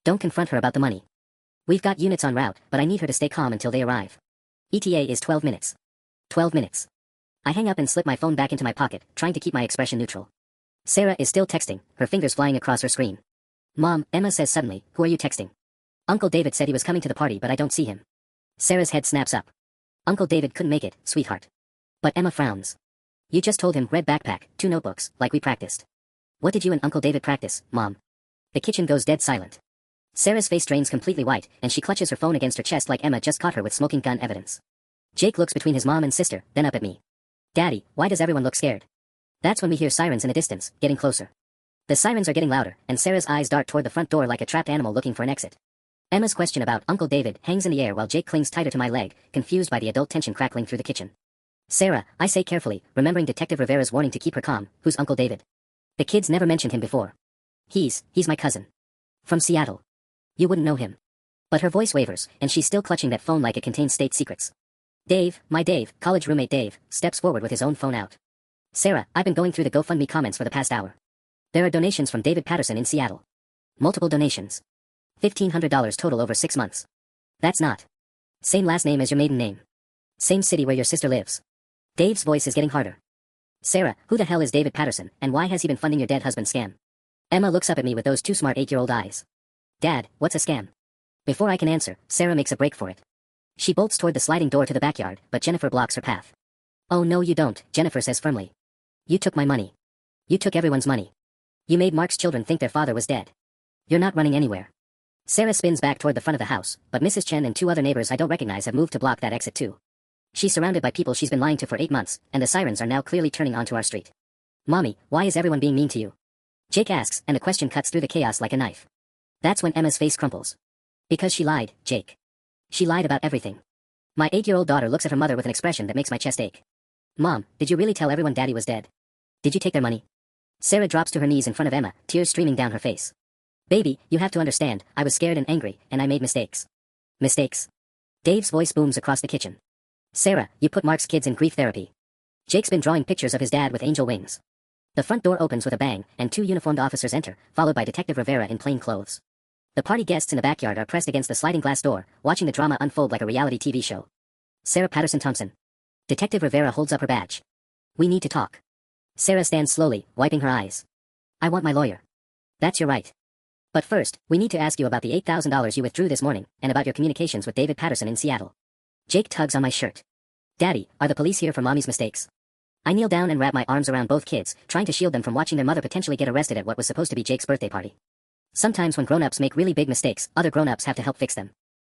Speaker 1: Don't confront her about the money. We've got units en route, but I need her to stay calm until they arrive. ETA is 12 minutes. 12 minutes. I hang up and slip my phone back into my pocket, trying to keep my expression neutral. Sarah is still texting, her fingers flying across her screen. Mom, Emma says suddenly, who are you texting? Uncle David said he was coming to the party but I don't see him. Sarah's head snaps up. Uncle David couldn't make it, sweetheart. But Emma frowns. You just told him red backpack, 2 notebooks, like we practiced. What did you and Uncle David practice, Mom? The kitchen goes dead silent. Sarah's face drains completely white, and she clutches her phone against her chest like Emma just caught her with smoking gun evidence. Jake looks between his mom and sister, then up at me. Daddy, why does everyone look scared? That's when we hear sirens in the distance, getting closer. The sirens are getting louder, and Sarah's eyes dart toward the front door like a trapped animal looking for an exit. Emma's question about Uncle David hangs in the air while Jake clings tighter to my leg, confused by the adult tension crackling through the kitchen. Sarah, I say carefully, remembering Detective Rivera's warning to keep her calm, who's Uncle David? The kids never mentioned him before. He's my cousin. From Seattle. You wouldn't know him. But her voice wavers, and she's still clutching that phone like it contains state secrets. Dave, my Dave, college roommate Dave, steps forward with his own phone out. Sarah, I've been going through the GoFundMe comments for the past hour. There are donations from David Patterson in Seattle. Multiple donations. $1,500 total over 6 months. That's not. Same last name as your maiden name. Same city where your sister lives. Dave's voice is getting harder. Sarah, who the hell is David Patterson, and why has he been funding your dead husband's scam? Emma looks up at me with those too smart 8-year-old eyes. Dad, what's a scam? Before I can answer, Sarah makes a break for it. She bolts toward the sliding door to the backyard, but Jennifer blocks her path. Oh no you don't, Jennifer says firmly. You took my money. You took everyone's money. You made Mark's children think their father was dead. You're not running anywhere. Sarah spins back toward the front of the house, but Mrs. Chen and 2 other neighbors I don't recognize have moved to block that exit too. She's surrounded by people she's been lying to for 8 months, and the sirens are now clearly turning onto our street. Mommy, why is everyone being mean to you? Jake asks, and the question cuts through the chaos like a knife. That's when Emma's face crumples. Because she lied, Jake. She lied about everything. My 8-year-old daughter looks at her mother with an expression that makes my chest ache. Mom, did you really tell everyone Daddy was dead? Did you take their money? Sarah drops to her knees in front of Emma, tears streaming down her face. Baby, you have to understand, I was scared and angry, and I made mistakes. Mistakes? Dave's voice booms across the kitchen. Sarah, you put Mark's kids in grief therapy. Jake's been drawing pictures of his dad with angel wings. The front door opens with a bang, and 2 uniformed officers enter, followed by Detective Rivera in plain clothes. The party guests in the backyard are pressed against the sliding glass door, watching the drama unfold like a reality TV show. Sarah Patterson Thompson. Detective Rivera holds up her badge. We need to talk. Sarah stands slowly, wiping her eyes. I want my lawyer. That's your right. But first, we need to ask you about the $8,000 you withdrew this morning, and about your communications with David Patterson in Seattle. Jake tugs on my shirt. Daddy, are the police here for Mommy's mistakes? I kneel down and wrap my arms around both kids, trying to shield them from watching their mother potentially get arrested at what was supposed to be Jake's birthday party. Sometimes when grown-ups make really big mistakes, other grown-ups have to help fix them.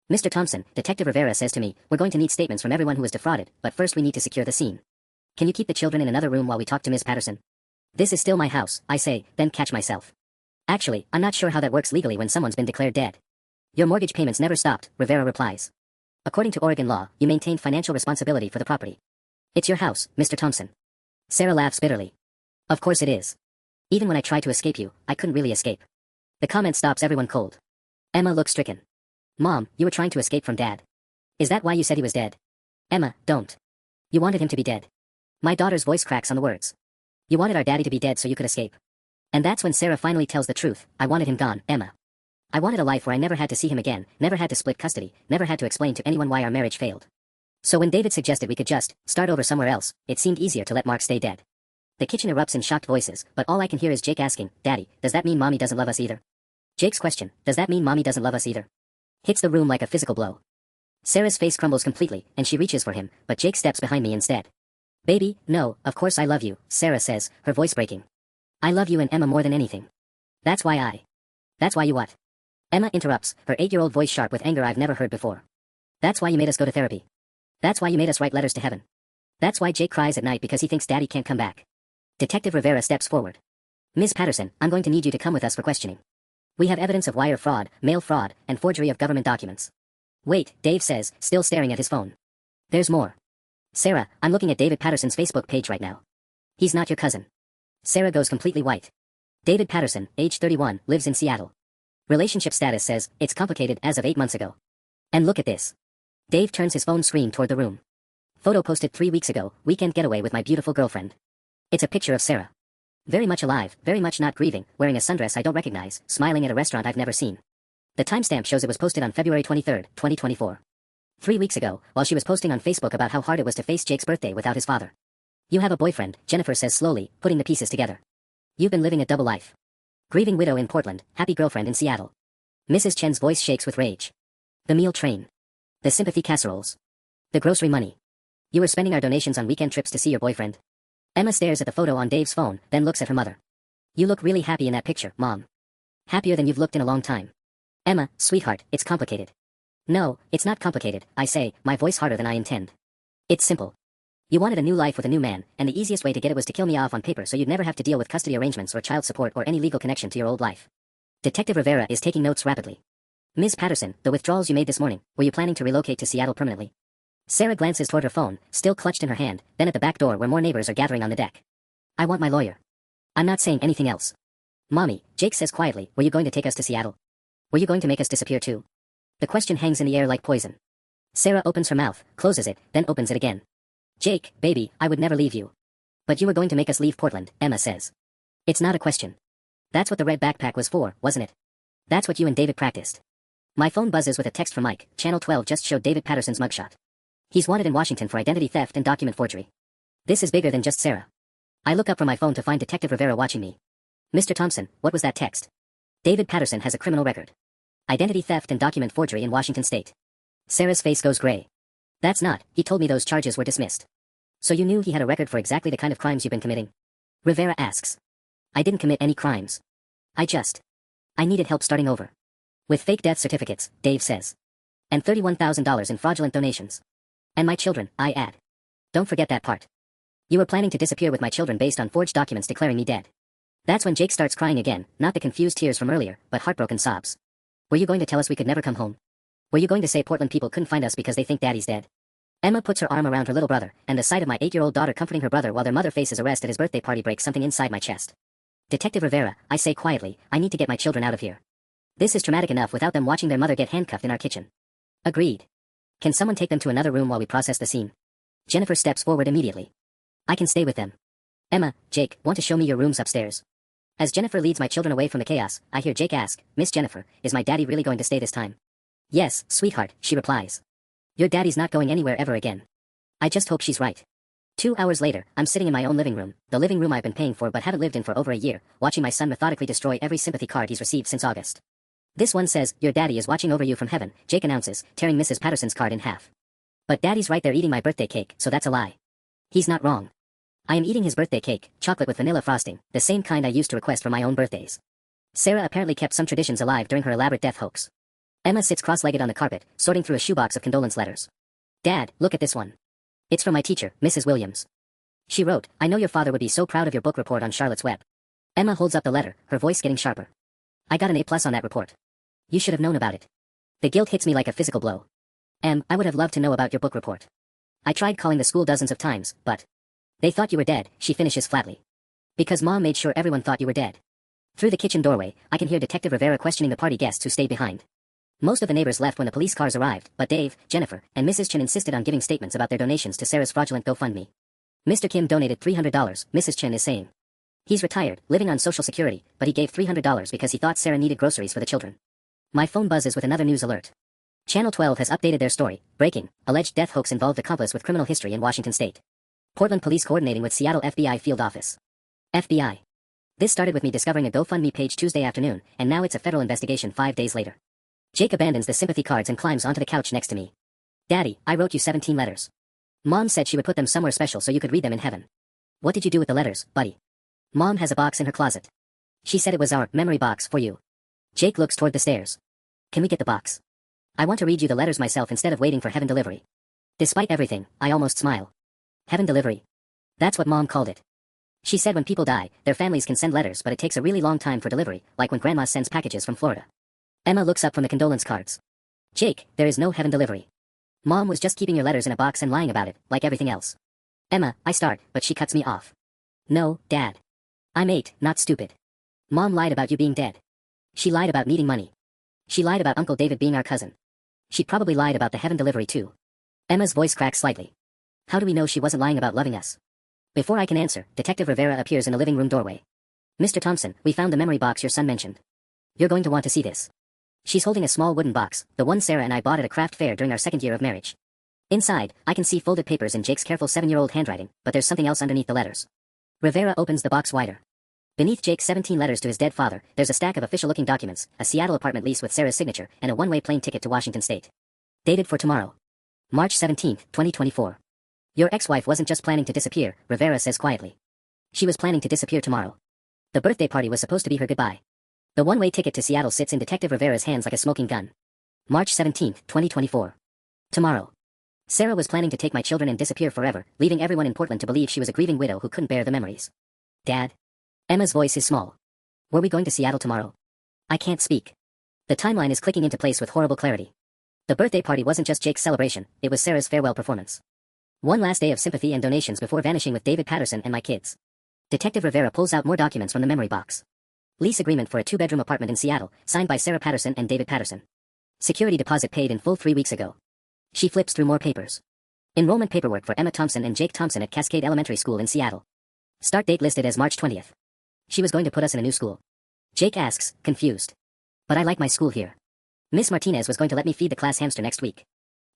Speaker 1: Mr. Thompson, Detective Rivera says to me, we're going to need statements from everyone who was defrauded, but first we need to secure the scene. Can you keep the children in another room while we talk to Ms. Patterson? This is still my house, I say, then catch myself. Actually, I'm not sure how that works legally when someone's been declared dead. Your mortgage payments never stopped, Rivera replies. According to Oregon law, you maintained financial responsibility for the property. It's your house, Mr. Thompson. Sarah laughs bitterly. Of course it is. Even when I tried to escape you, I couldn't really escape. The comment stops everyone cold. Emma looks stricken. Mom, you were trying to escape from Dad. Is that why you said he was dead? Emma, don't. You wanted him to be dead. My daughter's voice cracks on the words. You wanted our daddy to be dead so you could escape. And that's when Sarah finally tells the truth. I wanted him gone, Emma. I wanted a life where I never had to see him again, never had to split custody, never had to explain to anyone why our marriage failed. So when David suggested we could just start over somewhere else, it seemed easier to let Mark stay dead. The kitchen erupts in shocked voices, but all I can hear is Jake asking, Daddy, does that mean Mommy doesn't love us either? Jake's question, does that mean Mommy doesn't love us either? Hits the room like a physical blow. Sarah's face crumbles completely, and she reaches for him, but Jake steps behind me instead. Baby, no, of course I love you, Sarah says, her voice breaking. I love you and Emma more than anything. That's why you what? Emma interrupts, her 8-year-old voice sharp with anger I've never heard before. That's why you made us go to therapy. That's why you made us write letters to heaven. That's why Jake cries at night because he thinks Daddy can't come back. Detective Rivera steps forward. Ms. Patterson, I'm going to need you to come with us for questioning. We have evidence of wire fraud, mail fraud, and forgery of government documents. Wait, Dave says, still staring at his phone. There's more. Sarah, I'm looking at David Patterson's Facebook page right now. He's not your cousin. Sarah goes completely white. David Patterson, age 31, lives in Seattle. Relationship status says, it's complicated as of 8 months ago. And look at this. Dave turns his phone screen toward the room. Photo posted 3 weeks ago, weekend getaway with my beautiful girlfriend. It's a picture of Sarah. Very much alive, very much not grieving, wearing a sundress I don't recognize, smiling at a restaurant I've never seen. The timestamp shows it was posted on February 23, 2024. 3 weeks ago, while she was posting on Facebook about how hard it was to face Jake's birthday without his father. You have a boyfriend, Jennifer says slowly, putting the pieces together. You've been living a double life. Grieving widow in Portland, happy girlfriend in Seattle. Mrs. Chen's voice shakes with rage. The meal train. The sympathy casseroles. The grocery money. You were spending our donations on weekend trips to see your boyfriend. Emma stares at the photo on Dave's phone, then looks at her mother. You look really happy in that picture, Mom. Happier than you've looked in a long time. Emma, sweetheart, it's complicated. No, it's not complicated, I say, my voice harder than I intend. It's simple. You wanted a new life with a new man, and the easiest way to get it was to kill me off on paper so you'd never have to deal with custody arrangements or child support or any legal connection to your old life. Detective Rivera is taking notes rapidly. Ms. Patterson, the withdrawals you made this morning, were you planning to relocate to Seattle permanently? Sarah glances toward her phone, still clutched in her hand, then at the back door where more neighbors are gathering on the deck. I want my lawyer. I'm not saying anything else. Mommy, Jake says quietly, were you going to take us to Seattle? Were you going to make us disappear too? The question hangs in the air like poison. Sarah opens her mouth, closes it, then opens it again. Jake, baby, I would never leave you. But you were going to make us leave Portland, Emma says. It's not a question. That's what the red backpack was for, wasn't it? That's what you and David practiced. My phone buzzes with a text from Mike. Channel 12 just showed David Patterson's mugshot. He's wanted in Washington for identity theft and document forgery. This is bigger than just Sarah. I look up from my phone to find Detective Rivera watching me. Mr. Thompson, what was that text? David Patterson has a criminal record. Identity theft and document forgery in Washington state. Sarah's face goes gray. That's not, he told me those charges were dismissed. So you knew he had a record for exactly the kind of crimes you've been committing? Rivera asks. I didn't commit any crimes. I needed help starting over. With fake death certificates, Dave says. And $31,000 in fraudulent donations. And my children, I add. Don't forget that part. You were planning to disappear with my children based on forged documents declaring me dead. That's when Jake starts crying again, not the confused tears from earlier, but heartbroken sobs. Were you going to tell us we could never come home? Were you going to say Portland people couldn't find us because they think Daddy's dead? Emma puts her arm around her little brother, and the sight of my 8-year-old daughter comforting her brother while their mother faces arrest at his birthday party breaks something inside my chest. Detective Rivera, I say quietly, I need to get my children out of here. This is traumatic enough without them watching their mother get handcuffed in our kitchen. Agreed. Can someone take them to another room while we process the scene? Jennifer steps forward immediately. I can stay with them. Emma, Jake, want to show me your rooms upstairs? As Jennifer leads my children away from the chaos, I hear Jake ask, Miss Jennifer, is my daddy really going to stay this time? Yes, sweetheart, she replies. Your daddy's not going anywhere ever again. I just hope she's right. 2 hours later, I'm sitting in my own living room, the living room I've been paying for but haven't lived in for over a year, watching my son methodically destroy every sympathy card he's received since August. This one says, your daddy is watching over you from heaven, Jake announces, tearing Mrs. Patterson's card in half. But daddy's right there eating my birthday cake, so that's a lie. He's not wrong. I am eating his birthday cake, chocolate with vanilla frosting, the same kind I used to request for my own birthdays. Sarah apparently kept some traditions alive during her elaborate death hoax. Emma sits cross-legged on the carpet, sorting through a shoebox of condolence letters. Dad, look at this one. It's from my teacher, Mrs. Williams. She wrote, I know your father would be so proud of your book report on Charlotte's Web. Emma holds up the letter, her voice getting sharper. I got an A+ on that report. You should have known about it. The guilt hits me like a physical blow. I would have loved to know about your book report. I tried calling the school dozens of times, but they thought you were dead, she finishes flatly. Because Mom made sure everyone thought you were dead. Through the kitchen doorway, I can hear Detective Rivera questioning the party guests who stayed behind. Most of the neighbors left when the police cars arrived, but Dave, Jennifer, and Mrs. Chin insisted on giving statements about their donations to Sarah's fraudulent GoFundMe. Mr. Kim donated $300, Mrs. Chin is saying. He's retired, living on Social Security, but he gave $300 because he thought Sarah needed groceries for the children. My phone buzzes with another news alert. Channel 12 has updated their story. Breaking, alleged death hoax involved accomplice with criminal history in Washington state. Portland police coordinating with Seattle FBI field office. FBI. This started with me discovering a GoFundMe page Tuesday afternoon, and now it's a federal investigation 5 days later. Jake abandons the sympathy cards and climbs onto the couch next to me. Daddy, I wrote you 17 letters. Mom said she would put them somewhere special so you could read them in heaven. What did you do with the letters, buddy? Mom has a box in her closet. She said it was our memory box for you. Jake looks toward the stairs. Can we get the box? I want to read you the letters myself instead of waiting for heaven delivery. Despite everything, I almost smile. Heaven delivery. That's what Mom called it. She said when people die, their families can send letters but it takes a really long time for delivery, like when Grandma sends packages from Florida. Emma looks up from the condolence cards. Jake, there is no heaven delivery. Mom was just keeping your letters in a box and lying about it, like everything else. Emma, I start, but she cuts me off. No, Dad. I'm 8, not stupid. Mom lied about you being dead. She lied about needing money. She lied about Uncle David being our cousin. She probably lied about the heaven delivery too. Emma's voice cracks slightly. How do we know she wasn't lying about loving us? Before I can answer, Detective Rivera appears in the living room doorway. Mr. Thompson, we found the memory box your son mentioned. You're going to want to see this. She's holding a small wooden box, the one Sarah and I bought at a craft fair during our 2nd year of marriage. Inside, I can see folded papers in Jake's careful 7-year-old handwriting, but there's something else underneath the letters. Rivera opens the box wider. Beneath Jake's 17 letters to his dead father, there's a stack of official-looking documents, a Seattle apartment lease with Sarah's signature, and a one-way plane ticket to Washington state. Dated for tomorrow. March 17, 2024. Your ex-wife wasn't just planning to disappear, Rivera says quietly. She was planning to disappear tomorrow. The birthday party was supposed to be her goodbye. The one-way ticket to Seattle sits in Detective Rivera's hands like a smoking gun. March 17, 2024. Tomorrow. Sarah was planning to take my children and disappear forever, leaving everyone in Portland to believe she was a grieving widow who couldn't bear the memories. Dad? Emma's voice is small. Were we going to Seattle tomorrow? I can't speak. The timeline is clicking into place with horrible clarity. The birthday party wasn't just Jake's celebration, it was Sarah's farewell performance. One last day of sympathy and donations before vanishing with David Patterson and my kids. Detective Rivera pulls out more documents from the memory box. Lease agreement for a 2-bedroom apartment in Seattle, signed by Sarah Patterson and David Patterson. Security deposit paid in full 3 weeks ago. She flips through more papers. Enrollment paperwork for Emma Thompson and Jake Thompson at Cascade Elementary School in Seattle. Start date listed as March 20th. She was going to put us in a new school. Jake asks, confused. But I like my school here. Miss Martinez was going to let me feed the class hamster next week.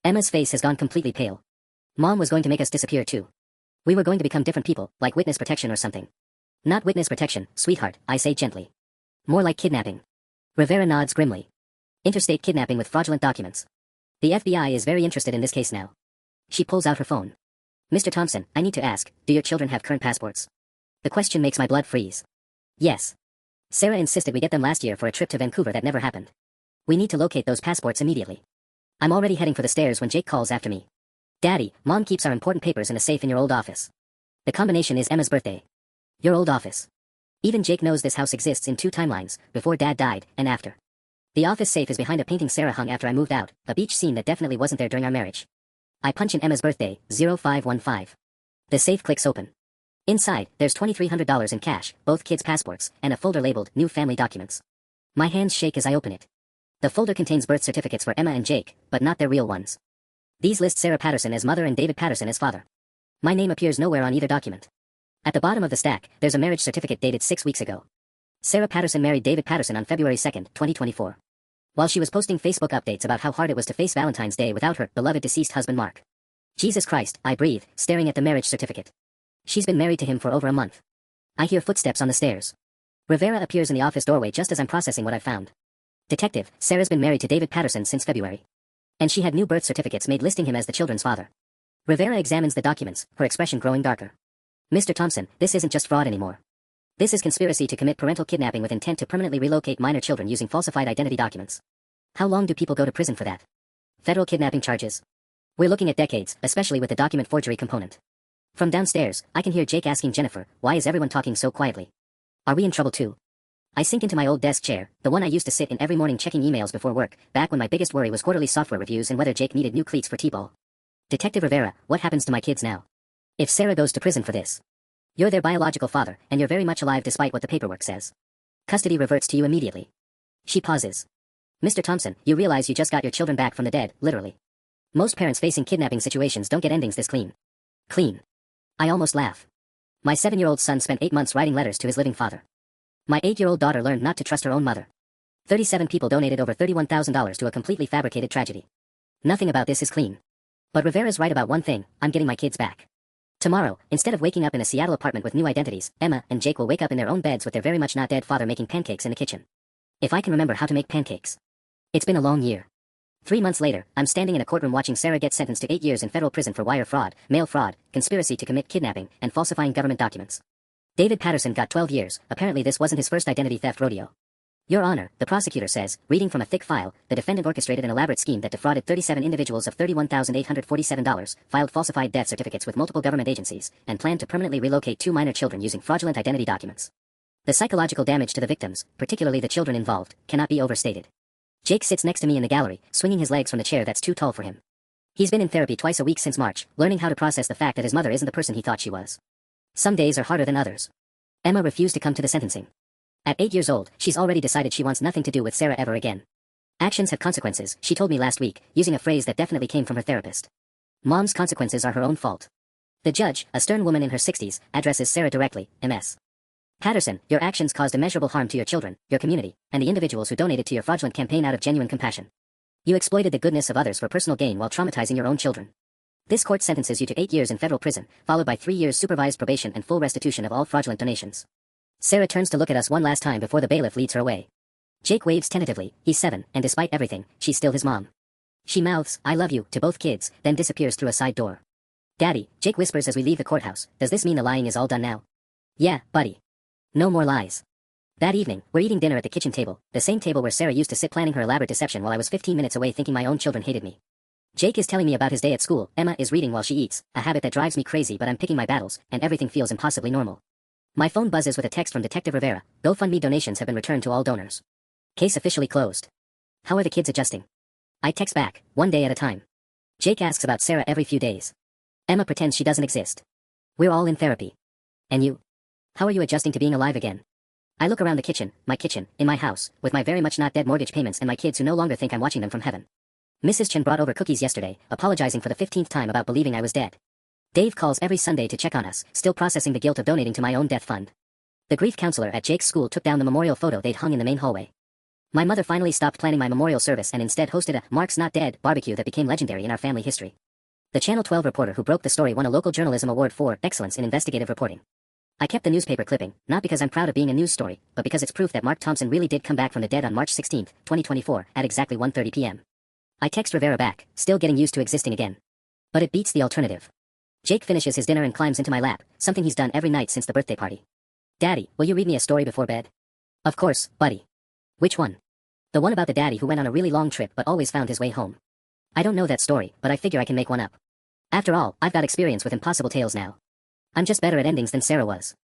Speaker 1: Emma's face has gone completely pale. Mom was going to make us disappear too. We were going to become different people, like witness protection or something. Not witness protection, sweetheart, I say gently. More like kidnapping. Rivera nods grimly. Interstate kidnapping with fraudulent documents. The FBI is very interested in this case now. She pulls out her phone. Mr. Thompson, I need to ask, do your children have current passports? The question makes my blood freeze. Yes. Sarah insisted we get them last year for a trip to Vancouver that never happened. We need to locate those passports immediately. I'm already heading for the stairs when Jake calls after me. Daddy, Mom keeps our important papers in a safe in your old office. The combination is Emma's birthday. Your old office. Even Jake knows this house exists in two timelines, before Dad died, and after. The office safe is behind a painting Sarah hung after I moved out, a beach scene that definitely wasn't there during our marriage. I punch in Emma's birthday, 0515. The safe clicks open. Inside, there's $2,300 in cash, both kids' passports, and a folder labeled New Family Documents. My hands shake as I open it. The folder contains birth certificates for Emma and Jake, but not their real ones. These list Sarah Patterson as mother and David Patterson as father. My name appears nowhere on either document. At the bottom of the stack, there's a marriage certificate dated 6 weeks ago. Sarah Patterson married David Patterson on February 2, 2024. While she was posting Facebook updates about how hard it was to face Valentine's Day without her beloved deceased husband Mark. Jesus Christ, I breathe, staring at the marriage certificate. She's been married to him for over a month. I hear footsteps on the stairs. Rivera appears in the office doorway just as I'm processing what I've found. Detective, Sarah's been married to David Patterson since February. And she had new birth certificates made listing him as the children's father. Rivera examines the documents, her expression growing darker. Mr. Thompson, this isn't just fraud anymore. This is conspiracy to commit parental kidnapping with intent to permanently relocate minor children using falsified identity documents. How long do people go to prison for that? Federal kidnapping charges? We're looking at decades, especially with the document forgery component. From downstairs, I can hear Jake asking Jennifer, why is everyone talking so quietly? Are we in trouble too? I sink into my old desk chair, the one I used to sit in every morning checking emails before work, back when my biggest worry was quarterly software reviews and whether Jake needed new cleats for T-ball. Detective Rivera, what happens to my kids now? If Sarah goes to prison for this. You're their biological father, and you're very much alive despite what the paperwork says. Custody reverts to you immediately. She pauses. Mr. Thompson, you realize you just got your children back from the dead, literally. Most parents facing kidnapping situations don't get endings this clean. Clean. I almost laugh. My 7-year-old son spent 8 months writing letters to his living father. My 8-year-old daughter learned not to trust her own mother. 37 people donated over $31,000 to a completely fabricated tragedy. Nothing about this is clean. But Rivera's right about one thing, I'm getting my kids back. Tomorrow, instead of waking up in a Seattle apartment with new identities, Emma and Jake will wake up in their own beds with their very much not dead father making pancakes in the kitchen. If I can remember how to make pancakes. It's been a long year. 3 months later, I'm standing in a courtroom watching Sarah get sentenced to 8 years in federal prison for wire fraud, mail fraud, conspiracy to commit kidnapping, and falsifying government documents. David Patterson got 12 years, apparently this wasn't his first identity theft rodeo. Your Honor, the prosecutor says, reading from a thick file, the defendant orchestrated an elaborate scheme that defrauded 37 individuals of $31,847, filed falsified death certificates with multiple government agencies, and planned to permanently relocate 2 minor children using fraudulent identity documents. The psychological damage to the victims, particularly the children involved, cannot be overstated. Jake sits next to me in the gallery, swinging his legs from the chair that's too tall for him. He's been in therapy twice a week since March, learning how to process the fact that his mother isn't the person he thought she was. Some days are harder than others. Emma refused to come to the sentencing. At 8 years old, she's already decided she wants nothing to do with Sarah ever again. Actions have consequences, she told me last week, using a phrase that definitely came from her therapist. Mom's consequences are her own fault. The judge, a stern woman in her 60s, addresses Sarah directly, Ms. Patterson, your actions caused immeasurable harm to your children, your community, and the individuals who donated to your fraudulent campaign out of genuine compassion. You exploited the goodness of others for personal gain while traumatizing your own children. This court sentences you to 8 years in federal prison, followed by 3 years supervised probation and full restitution of all fraudulent donations. Sarah turns to look at us one last time before the bailiff leads her away. Jake waves tentatively, he's 7, and despite everything, she's still his mom. She mouths, I love you, to both kids, then disappears through a side door. Daddy, Jake whispers as we leave the courthouse, does this mean the lying is all done now? Yeah, buddy. No more lies. That evening, we're eating dinner at the kitchen table, the same table where Sarah used to sit planning her elaborate deception while I was 15 minutes away thinking my own children hated me. Jake is telling me about his day at school, Emma is reading while she eats, a habit that drives me crazy but I'm picking my battles, and everything feels impossibly normal. My phone buzzes with a text from Detective Rivera, GoFundMe donations have been returned to all donors. Case officially closed. How are the kids adjusting? I text back, 1 day at a time. Jake asks about Sarah every few days. Emma pretends she doesn't exist. We're all in therapy. And you? How are you adjusting to being alive again? I look around the kitchen, in my house, with my very much not dead mortgage payments and my kids who no longer think I'm watching them from heaven. Mrs. Chen brought over cookies yesterday, apologizing for the 15th time about believing I was dead. Dave calls every Sunday to check on us, still processing the guilt of donating to my own death fund. The grief counselor at Jake's school took down the memorial photo they'd hung in the main hallway. My mother finally stopped planning my memorial service and instead hosted a Mark's Not Dead barbecue that became legendary in our family history. The Channel 12 reporter who broke the story won a local journalism award for excellence in investigative reporting. I kept the newspaper clipping, not because I'm proud of being a news story, but because it's proof that Mark Thompson really did come back from the dead on March 16, 2024, at exactly 1:30 p.m. I text Rivera back, still getting used to existing again. But it beats the alternative. Jake finishes his dinner and climbs into my lap, something he's done every night since the birthday party. Daddy, will you read me a story before bed? Of course, buddy. Which one? The one about the daddy who went on a really long trip but always found his way home. I don't know that story, but I figure I can make one up. After all, I've got experience with impossible tales now. I'm just better at endings than Sarah was.